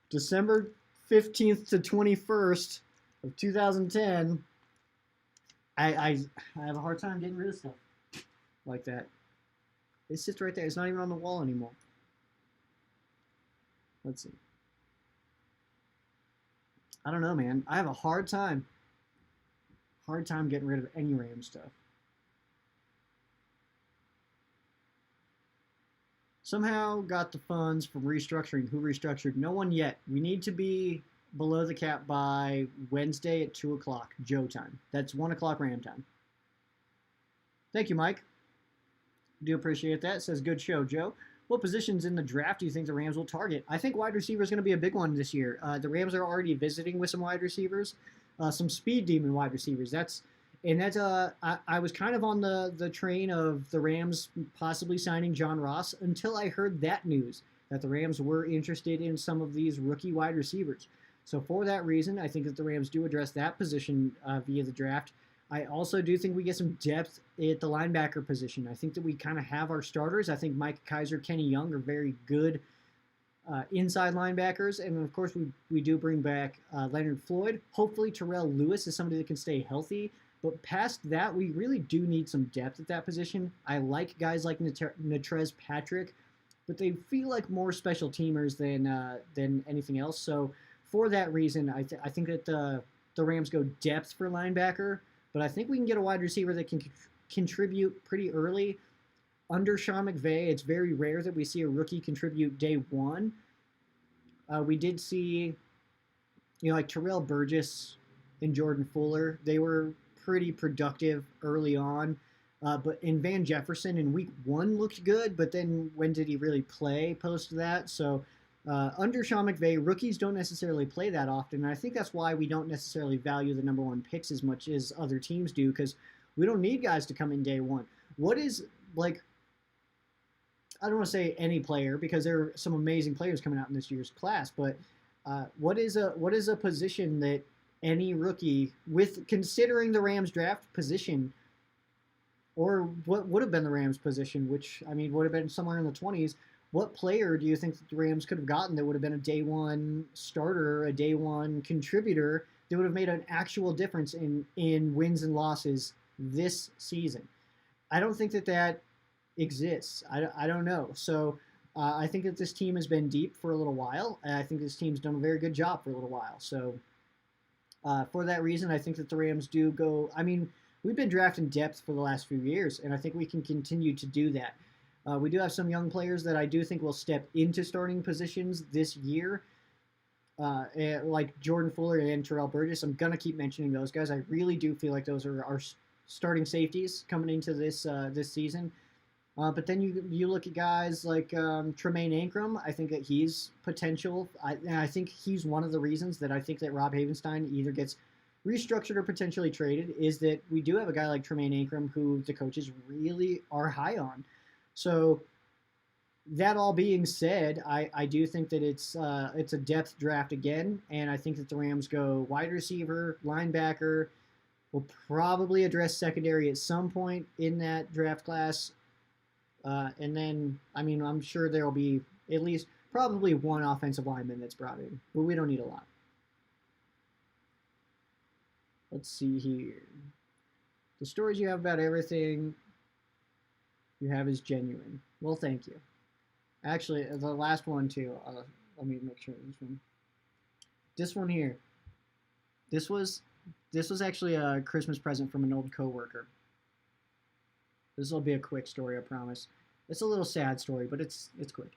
December 15th to 21st of 2010. I have a hard time getting rid of stuff like that. It sits right there. It's not even on the wall anymore. Let's see. I don't know, man. I have a hard time getting rid of any Ram stuff. Somehow got the funds from restructuring. Who restructured? No one yet. We need to be below the cap by Wednesday at 2 o'clock, Joe time. That's 1 o'clock Ram time. Thank you, Mike. Do appreciate that. Says, good show, Joe. What positions in the draft do you think the Rams will target? I think wide receiver is going to be a big one this year. The Rams are already visiting with some wide receivers, some speed demon wide receivers. I was kind of on the train of the Rams possibly signing John Ross until I heard that news, that the Rams were interested in some of these rookie wide receivers. So for that reason, I think that the Rams do address that position via the draft. I also do think we get some depth at the linebacker position. I think that we kind of have our starters. I think Mike Kaiser, Kenny Young are very good inside linebackers. And, of course, we do bring back Leonard Floyd. Hopefully Terrell Lewis is somebody that can stay healthy. But past that, we really do need some depth at that position. I like guys like Natrez Patrick, but they feel like more special teamers than anything else. So for that reason, I think that the Rams go depth for linebacker. But I think we can get a wide receiver that can contribute pretty early. Under Sean McVay, it's very rare that we see a rookie contribute day one. We did see, like Terrell Burgess and Jordan Fuller. They were pretty productive early on. But in Van Jefferson in week one looked good, but then when did he really play post that? So under Sean McVay, rookies don't necessarily play that often, and I think that's why we don't necessarily value the number one picks as much as other teams do, because we don't need guys to come in day one. What is, like, I don't want to say any player, because there are some amazing players coming out in this year's class, but what is a position that any rookie, with considering the Rams draft position, or what would have been the Rams position, which, I mean, would have been somewhere in the 20s, what player do you think that the Rams could have gotten that would have been a day one starter, a day one contributor that would have made an actual difference in wins and losses this season. I don't think that exists. I don't know. So I think that this team has been deep for a little while, and I think this team's done a very good job for a little while. So for that reason, I think that the Rams do go. I mean, we've been drafting depth for the last few years, and I think we can continue to do that. We do have some young players that I do think will step into starting positions this year, like Jordan Fuller and Terrell Burgess. I'm going to keep mentioning those guys. I really do feel like those are our starting safeties coming into this season. But then you look at guys like Tremaine Ankrum. I think that he's potential. I think he's one of the reasons that I think that Rob Havenstein either gets restructured or potentially traded, is that we do have a guy like Tremaine Ankrum who the coaches really are high on. So that all being said, I do think that it's a depth draft again, and I think that the Rams go wide receiver, linebacker. We'll probably address secondary at some point in that draft class. And then, I mean, I'm sure there will be at least probably one offensive lineman that's brought in, but we don't need a lot. Let's see here. The stories you have about everything you have is genuine. Well, thank you. Actually, the last one too. Let me make sure this one. This one here. This was actually a Christmas present from an old coworker. This will be a quick story, I promise. It's a little sad story, but it's quick.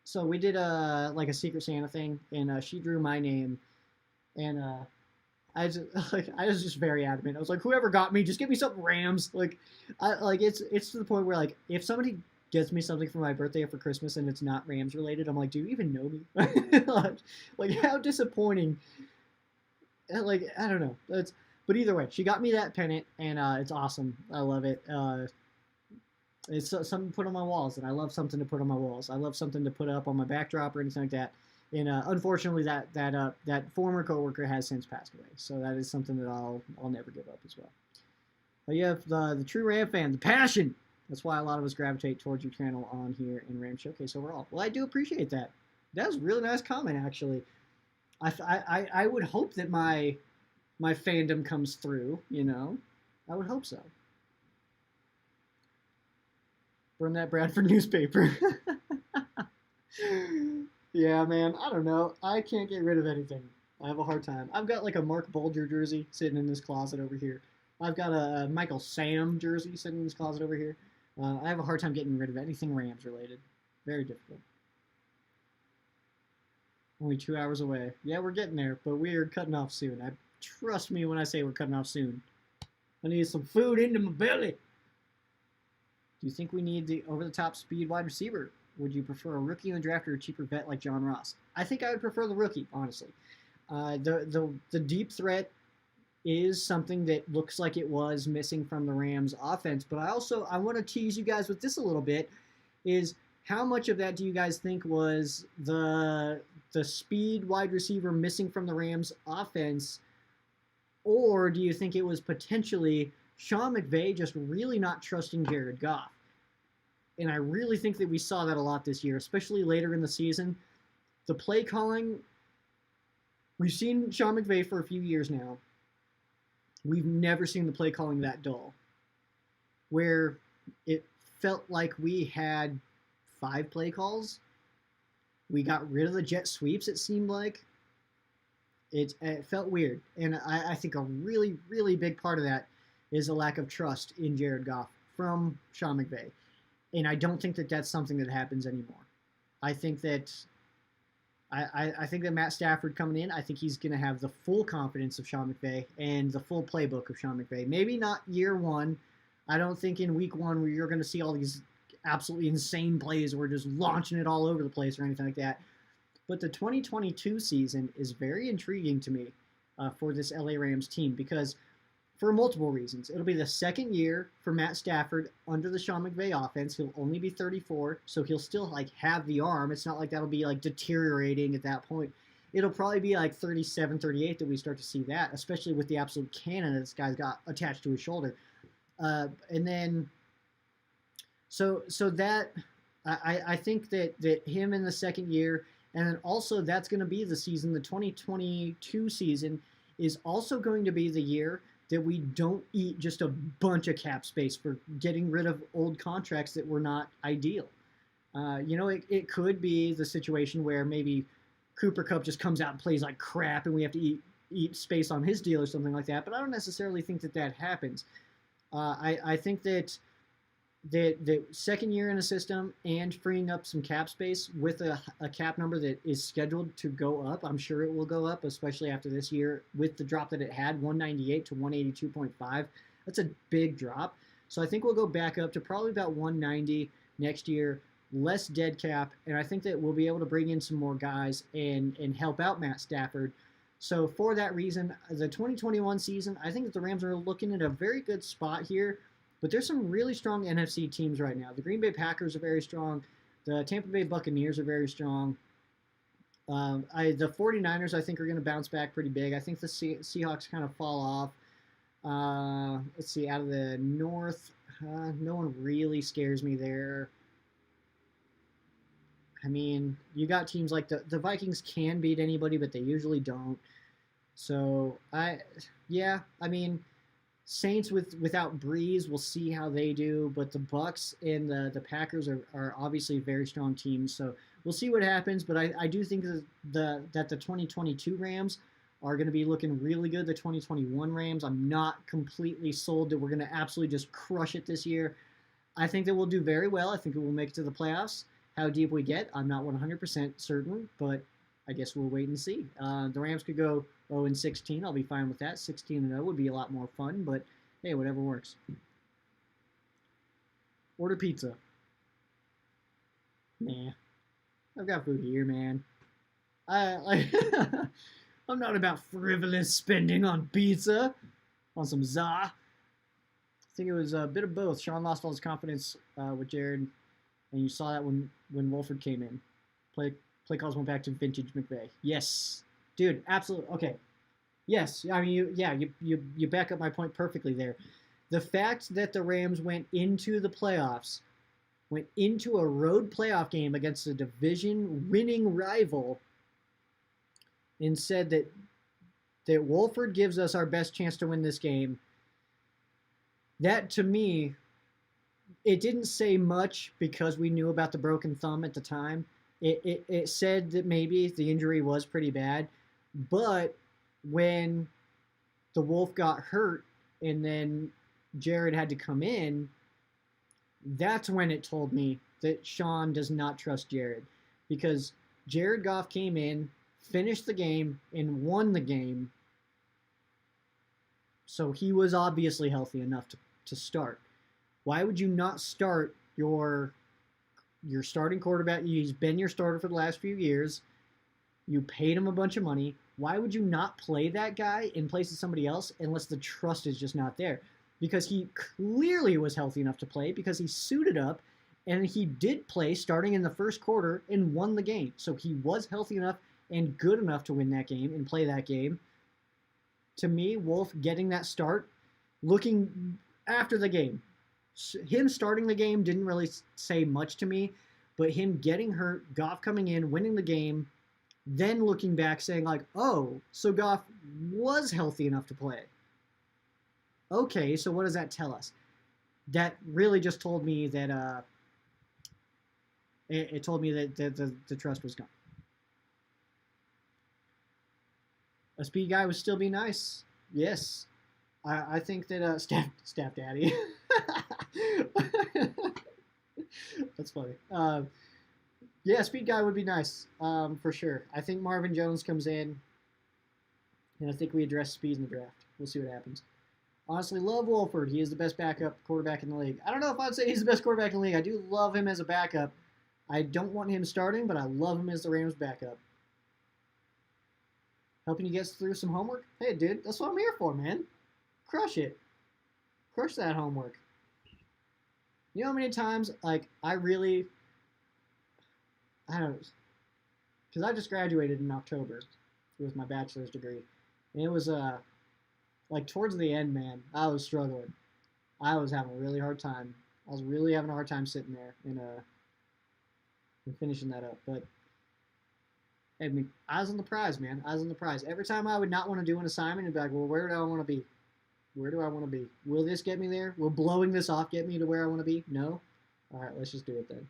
So we did like a Secret Santa thing, and she drew my name, and I was just very adamant. I was like, whoever got me, just give me something Rams. It's to the point where like if somebody gets me something for my birthday or for Christmas and it's not Rams related, I'm like, do you even know me? like how disappointing. Like I don't know. But either way, she got me that pennant, and it's awesome. I love it. It's something to put on my walls, and I love something to put on my walls. I love something to put up on my backdrop or anything like that. And unfortunately, that former coworker has since passed away, so that is something that I'll never give up as well. But you have the true Ram fan, the passion. That's why a lot of us gravitate towards your channel on here in Ram Showcase overall. Well, I do appreciate that. That was a really nice comment, actually. I would hope that my fandom comes through, you know. I would hope so. Burn that Bradford newspaper. Yeah, man, I don't know. I can't get rid of anything. I have a hard time. I've got like a Mark Bulger jersey sitting in this closet over here. I've got a Michael Sam jersey sitting in this closet over here. I have a hard time getting rid of anything Rams related. Very difficult. Only 2 hours away. Yeah, we're getting there, but we're cutting off soon. Trust me when I say we're cutting off soon. I need some food into my belly. Do you think we need the over-the-top speed wide receiver? Would you prefer a rookie in the draft or a cheaper vet like John Ross? I think I would prefer the rookie, honestly. The deep threat is something that looks like it was missing from the Rams offense, but I want to tease you guys with this a little bit, is how much of that do you guys think was the speed wide receiver missing from the Rams offense, or do you think it was potentially Sean McVay just really not trusting Jared Goff? And I really think that we saw that a lot this year, especially later in the season. The play calling, we've seen Sean McVay for a few years now. We've never seen the play calling that dull, where it felt like we had 5 play calls. We got rid of the jet sweeps, it seemed like. It felt weird. And I think a really, really big part of that is a lack of trust in Jared Goff from Sean McVay. And I don't think that that's something that happens anymore. I think that I think that Matt Stafford coming in, I think he's going to have the full confidence of Sean McVay and the full playbook of Sean McVay. Maybe not year one. I don't think in week one where you're going to see all these absolutely insane plays where we're just launching it all over the place or anything like that. But the 2022 season is very intriguing to me for this LA Rams team because for multiple reasons. It'll be the second year for Matt Stafford under the Sean McVay offense. He'll only be 34, so he'll still like have the arm. It's not like that'll be like deteriorating at that point. It'll probably be like 37, 38 that we start to see that, especially with the absolute cannon that this guy's got attached to his shoulder. And then, so that I think that him in the second year, and then also that's going to be the season, the 2022 season, is also going to be the year that we don't eat just a bunch of cap space for getting rid of old contracts that were not ideal. It could be the situation where maybe Cooper Kupp just comes out and plays like crap, and we have to eat space on his deal or something like that. But I don't necessarily think that happens. I think that the second year in a system and freeing up some cap space with a cap number that is scheduled to go up. I'm sure it will go up, especially after this year with the drop that it had, 198 to 182.5. That's a big drop. So I think we'll go back up to probably about 190 next year, less dead cap, and I think that we'll be able to bring in some more guys and help out Matt Stafford. So for that reason, the 2021 season, I think that the Rams are looking at a very good spot here. But there's some really strong NFC teams right now. The Green Bay Packers are very strong. The Tampa Bay Buccaneers are very strong. The 49ers, I think, are going to bounce back pretty big. I think the Seahawks kind of fall off. Let's see, out of the North, no one really scares me there. I mean, you got teams like the Vikings can beat anybody, but they usually don't. So, Saints without Breeze, we'll see how they do. But the Bucks and the Packers are obviously very strong teams. So we'll see what happens. But I do think that the 2022 Rams are going to be looking really good. The 2021 Rams, I'm not completely sold that we're going to absolutely just crush it this year. I think that we'll do very well. I think it will make it to the playoffs. How deep we get, I'm not 100% certain, but I guess we'll wait and see. The Rams could go 0-16. I'll be fine with that. 16-0 would be a lot more fun, but hey, whatever works. Order pizza. Nah. I've got food here, man. I'm not about frivolous spending on pizza. On some za. I think it was a bit of both. Sean lost all his confidence with Jared, and you saw that when Wolford came in. Play calls went back to vintage McVay. Yes. Dude, absolutely. Okay. Yes. I mean, you back up my point perfectly there. The fact that the Rams went into the playoffs, went into a road playoff game against a division-winning rival, and said that Wolford gives us our best chance to win this game, that to me, it didn't say much because we knew about the broken thumb at the time. It said that maybe the injury was pretty bad, but when the Wolf got hurt and then Jared had to come in, that's when it told me that Sean does not trust Jared, because Jared Goff came in, finished the game, and won the game, so he was obviously healthy enough to start. Why would you not start your starting quarterback? He's been your starter for the last few years. You paid him a bunch of money. Why would you not play that guy in place of somebody else unless the trust is just not there? Because he clearly was healthy enough to play, because he suited up and he did play starting in the first quarter and won the game. So he was healthy enough and good enough to win that game and play that game. To me, Wolf getting that start, looking after the game, him starting the game didn't really say much to me, but him getting hurt, Goff coming in, winning the game, then looking back saying like, oh, so Goff was healthy enough to play. Okay, so what does that tell us? That really just told me that it told me that the trust was gone. A speed guy would still be nice. Yes. I think that Staff Daddy. That's funny. Yeah, speed guy would be nice, for sure. I think Marvin Jones comes in, and I think we address speed in the draft. We'll see what happens. Honestly, love Wolford. He is the best backup quarterback in the league. I don't know if I'd say he's the best quarterback in the league. I do love him as a backup. I don't want him starting, but I love him as the Rams backup. Helping you get through some homework? Hey, dude, that's what I'm here for, man. Crush it. Crush that homework. You know how many times, like, I don't know, because I just graduated in October with my bachelor's degree. And it was, like, towards the end, man, I was struggling. I was having a really hard time. I was really having a hard time sitting there and finishing that up. But I mean, eyes on the prize, man. Eyes on the prize. Every time I would not want to do an assignment, and be like, well, where do I want to be? Where do I want to be? Will this get me there? Will blowing this off get me to where I want to be? No? All right, let's just do it then.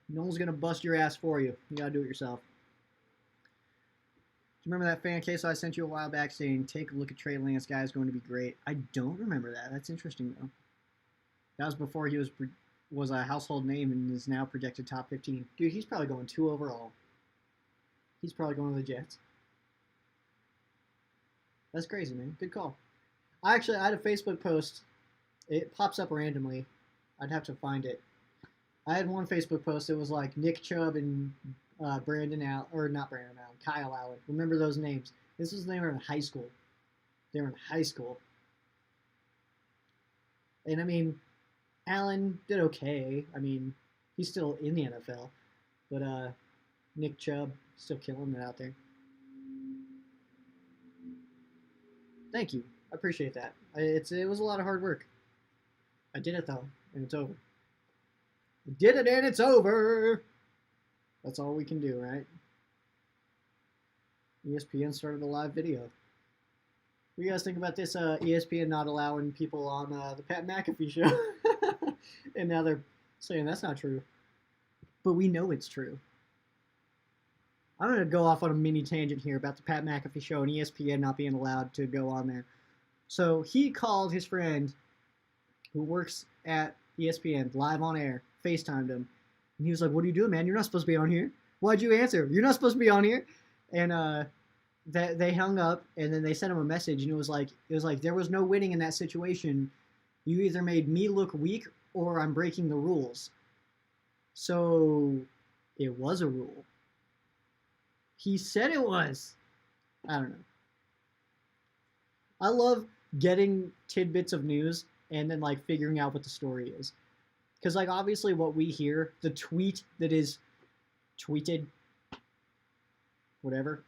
No one's going to bust your ass for you. You got to do it yourself. Do you remember that fan case I sent you a while back saying, take a look at Trey Lance, guy's going to be great? I don't remember that. That's interesting, though. That was before he was a household name and is now projected top 15. Dude, he's probably going 2 overall. He's probably going to the Jets. That's crazy, man. Good call. I had a Facebook post. It pops up randomly. I'd have to find it. I had one Facebook post. It was like Nick Chubb and Brandon Allen, or not Brandon Allen, Kyle Allen. Remember those names? This was when they were in high school. They were in high school. And I mean, Allen did okay. I mean, he's still in the NFL. But Nick Chubb, still killing it out there. Thank you. I appreciate that. It was a lot of hard work. I did it, though, and it's over. I did it, and it's over. That's all we can do, right? ESPN started a live video. What do you guys think about this ESPN not allowing people on the Pat McAfee show? And now they're saying that's not true. But we know it's true. I'm going to go off on a mini tangent here about the Pat McAfee show and ESPN not being allowed to go on there. So he called his friend who works at ESPN live on air, FaceTimed him, and he was like, what are you doing, man? You're not supposed to be on here. Why'd you answer? You're not supposed to be on here. And they hung up, and then they sent him a message, and it was like there was no winning in that situation. You either made me look weak or I'm breaking the rules. So it was a rule. He said it was. I don't know. I love getting tidbits of news and then like figuring out what the story is. Because like obviously what we hear, the tweet that is tweeted, whatever,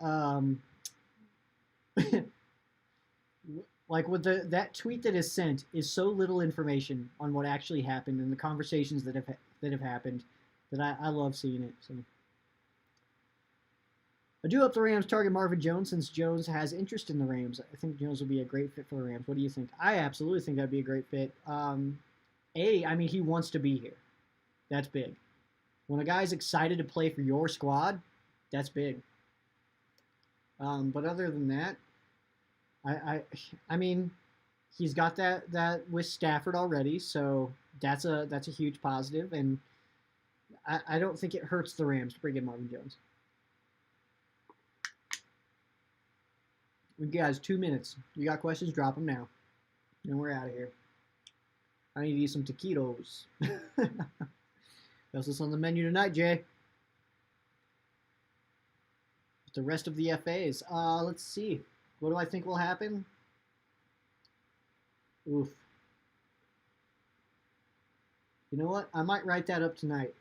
like with that tweet that is sent is so little information on what actually happened and the conversations that have happened that I love seeing it. So I do hope the Rams target Marvin Jones since Jones has interest in the Rams. I think Jones would be a great fit for the Rams. What do you think? I absolutely think that'd be a great fit. I mean, he wants to be here. That's big. When a guy's excited to play for your squad, that's big. But other than that, I mean, he's got that with Stafford already, so that's a huge positive, and I don't think it hurts the Rams to bring in Marvin Jones. We guys, 2 minutes. You got questions? Drop them now. And we're out of here. I need to eat some taquitos. That's what's on the menu tonight, Jay. The rest of the FAs. Let's see. What do I think will happen? Oof. You know what? I might write that up tonight.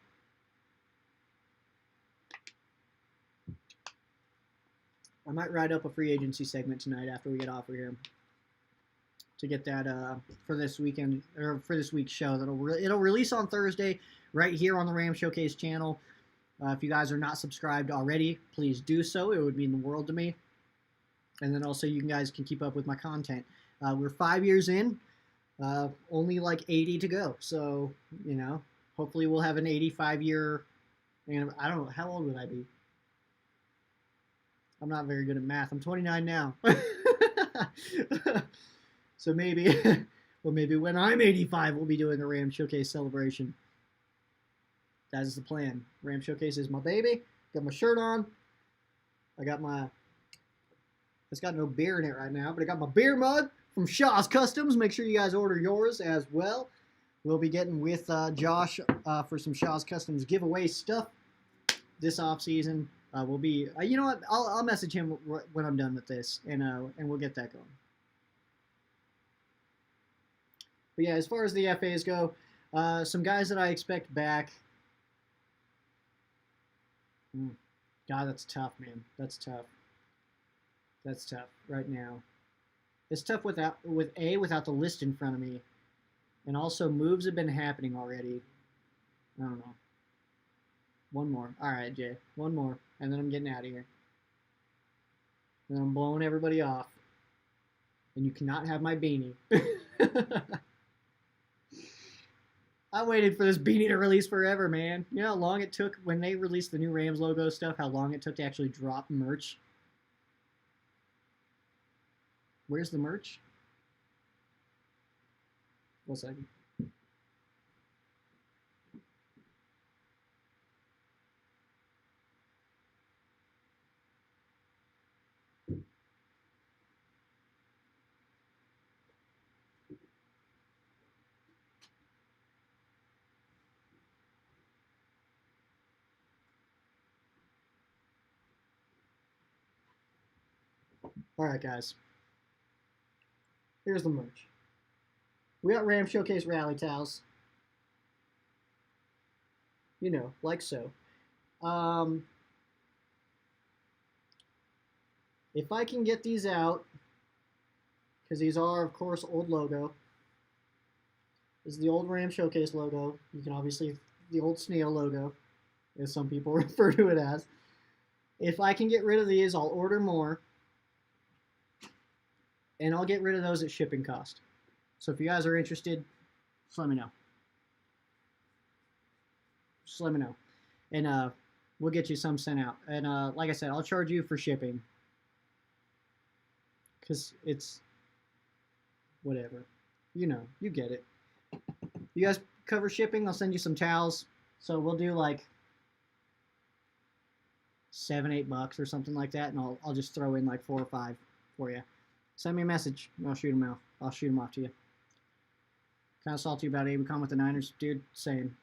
I might write up a free agency segment tonight after we get off of here to get that for this weekend or for this week's show. It'll release on Thursday right here on the Ram Showcase channel. If you guys are not subscribed already, please do so. It would mean the world to me. And then also you guys can keep up with my content. We're 5 years in, only like 80 to go. So, you know, hopefully we'll have an 85-year, and I don't know, how old would I be? I'm not very good at math. I'm 29 now. So maybe, well, maybe when I'm 85, we'll be doing a Ram Showcase celebration. That is the plan. Ram Showcase is my baby. Got my shirt on. It's got no beer in it right now, but I got my beer mug from Shaw's Customs. Make sure you guys order yours as well. We'll be getting with Josh for some Shaw's Customs giveaway stuff this off season. We'll be, you know what? I'll message him when I'm done with this, and we'll get that going. But yeah, as far as the FAs go, some guys that I expect back. God, that's tough, man. That's tough. That's tough right now. It's tough without the list in front of me, and also moves have been happening already. I don't know. One more. All right, Jay. One more, and then I'm getting out of here. And then I'm blowing everybody off. And you cannot have my beanie. I waited for this beanie to release forever, man. You know how long it took when they released the new Rams logo stuff, how long it took to actually drop merch? Where's the merch? 1 second. All right, guys. Here's the merch. We got Ram Showcase Rally Towels. You know, like so. If I can get these out, because these are, of course, old logo. This is the old Ram Showcase logo. You can obviously, the old snail logo, as some people refer to it as. If I can get rid of these, I'll order more. And I'll get rid of those at shipping cost. So if you guys are interested, just let me know. Just let me know. And we'll get you some sent out. And like I said, I'll charge you for shipping. Because it's whatever. You know, you get it. You guys cover shipping, I'll send you some towels. So we'll do like $7-8 or something like that. And I'll just throw in like 4 or 5 for you. Send me a message, and I'll shoot them out. I'll shoot them off to you. Kind of salty about Abicom with the Niners, dude. Same.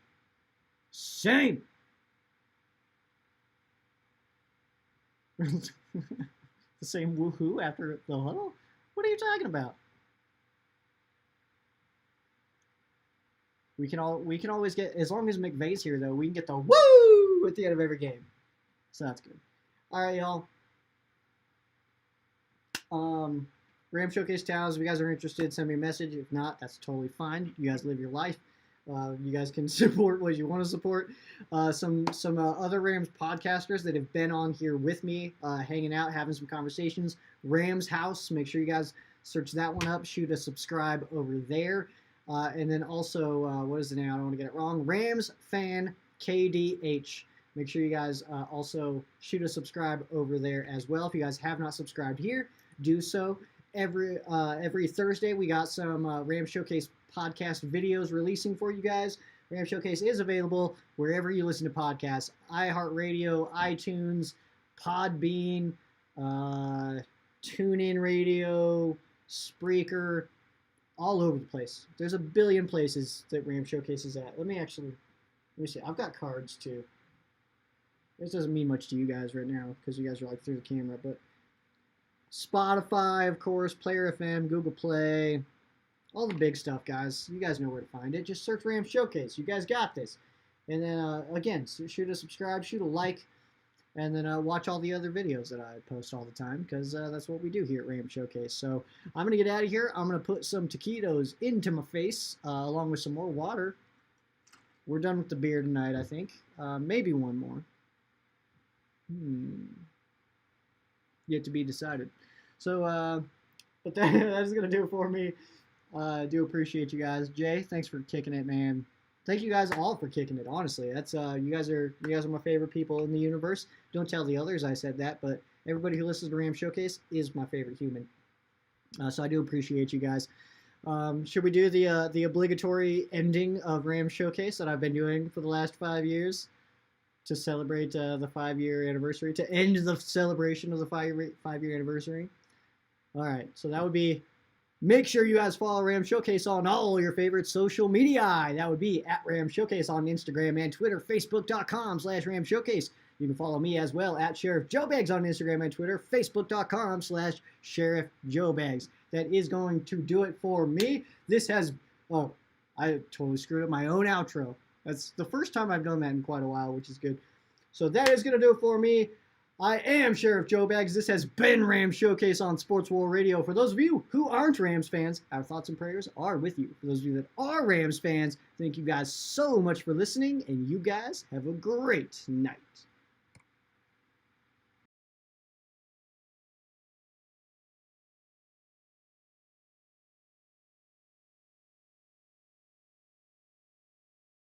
Same. The same woohoo after the huddle? What are you talking about? We can always get, as long as McVay's here though, we can get the woo at the end of every game. So that's good. All right, y'all. Ram Showcase Towels, if you guys are interested, send me a message. If not, that's totally fine. You guys live your life. You guys can support what you want to support. Some other Rams podcasters that have been on here with me, hanging out, having some conversations. Rams House, make sure you guys search that one up. Shoot a subscribe over there. And then also, what is it now? I don't want to get it wrong. Rams Fan KDH. Make sure you guys also shoot a subscribe over there as well. If you guys have not subscribed here, do so. Every Thursday, we got some Ram Showcase podcast videos releasing for you guys. Ram Showcase is available wherever you listen to podcasts. iHeartRadio, iTunes, Podbean, TuneIn Radio, Spreaker, all over the place. There's a billion places that Ram Showcase is at. Let me see. I've got cards too. This doesn't mean much to you guys right now because you guys are like through the camera, but Spotify, of course, Player FM, Google Play, all the big stuff, guys. You guys know where to find it. Just search Ram Showcase. You guys got this. And then, again, shoot a subscribe, shoot a like, and then watch all the other videos that I post all the time because that's what we do here at Ram Showcase. So I'm going to get out of here. I'm going to put some taquitos into my face along with some more water. We're done with the beer tonight, I think. Maybe one more. Yet to be decided. So, but that's going to do it for me. I do appreciate you guys. Jay, thanks for kicking it, man. Thank you guys all for kicking it, honestly. That's you guys are my favorite people in the universe. Don't tell the others I said that, but everybody who listens to Ram Showcase is my favorite human. So I do appreciate you guys. Should we do the obligatory ending of Ram Showcase that I've been doing for the last 5 years to celebrate the 5-year anniversary, to end the celebration of the 5-year anniversary? All right, so that would be, make sure you guys follow Ram Showcase on all your favorite social media. That would be at Ram Showcase on Instagram and Twitter, facebook.com/Ram Showcase. You can follow me as well at Sheriff Joe Bags on Instagram and Twitter, facebook.com/Sheriff Joe Bags. That is going to do it for me. This has, oh, I totally screwed up my own outro. That's the first time I've done that in quite a while, which is good. So that is going to do it for me. I am Sheriff Joe Bags. This has been Rams Showcase on Sports War Radio. For those of you who aren't Rams fans, our thoughts and prayers are with you. For those of you that are Rams fans, thank you guys so much for listening, and you guys have a great night.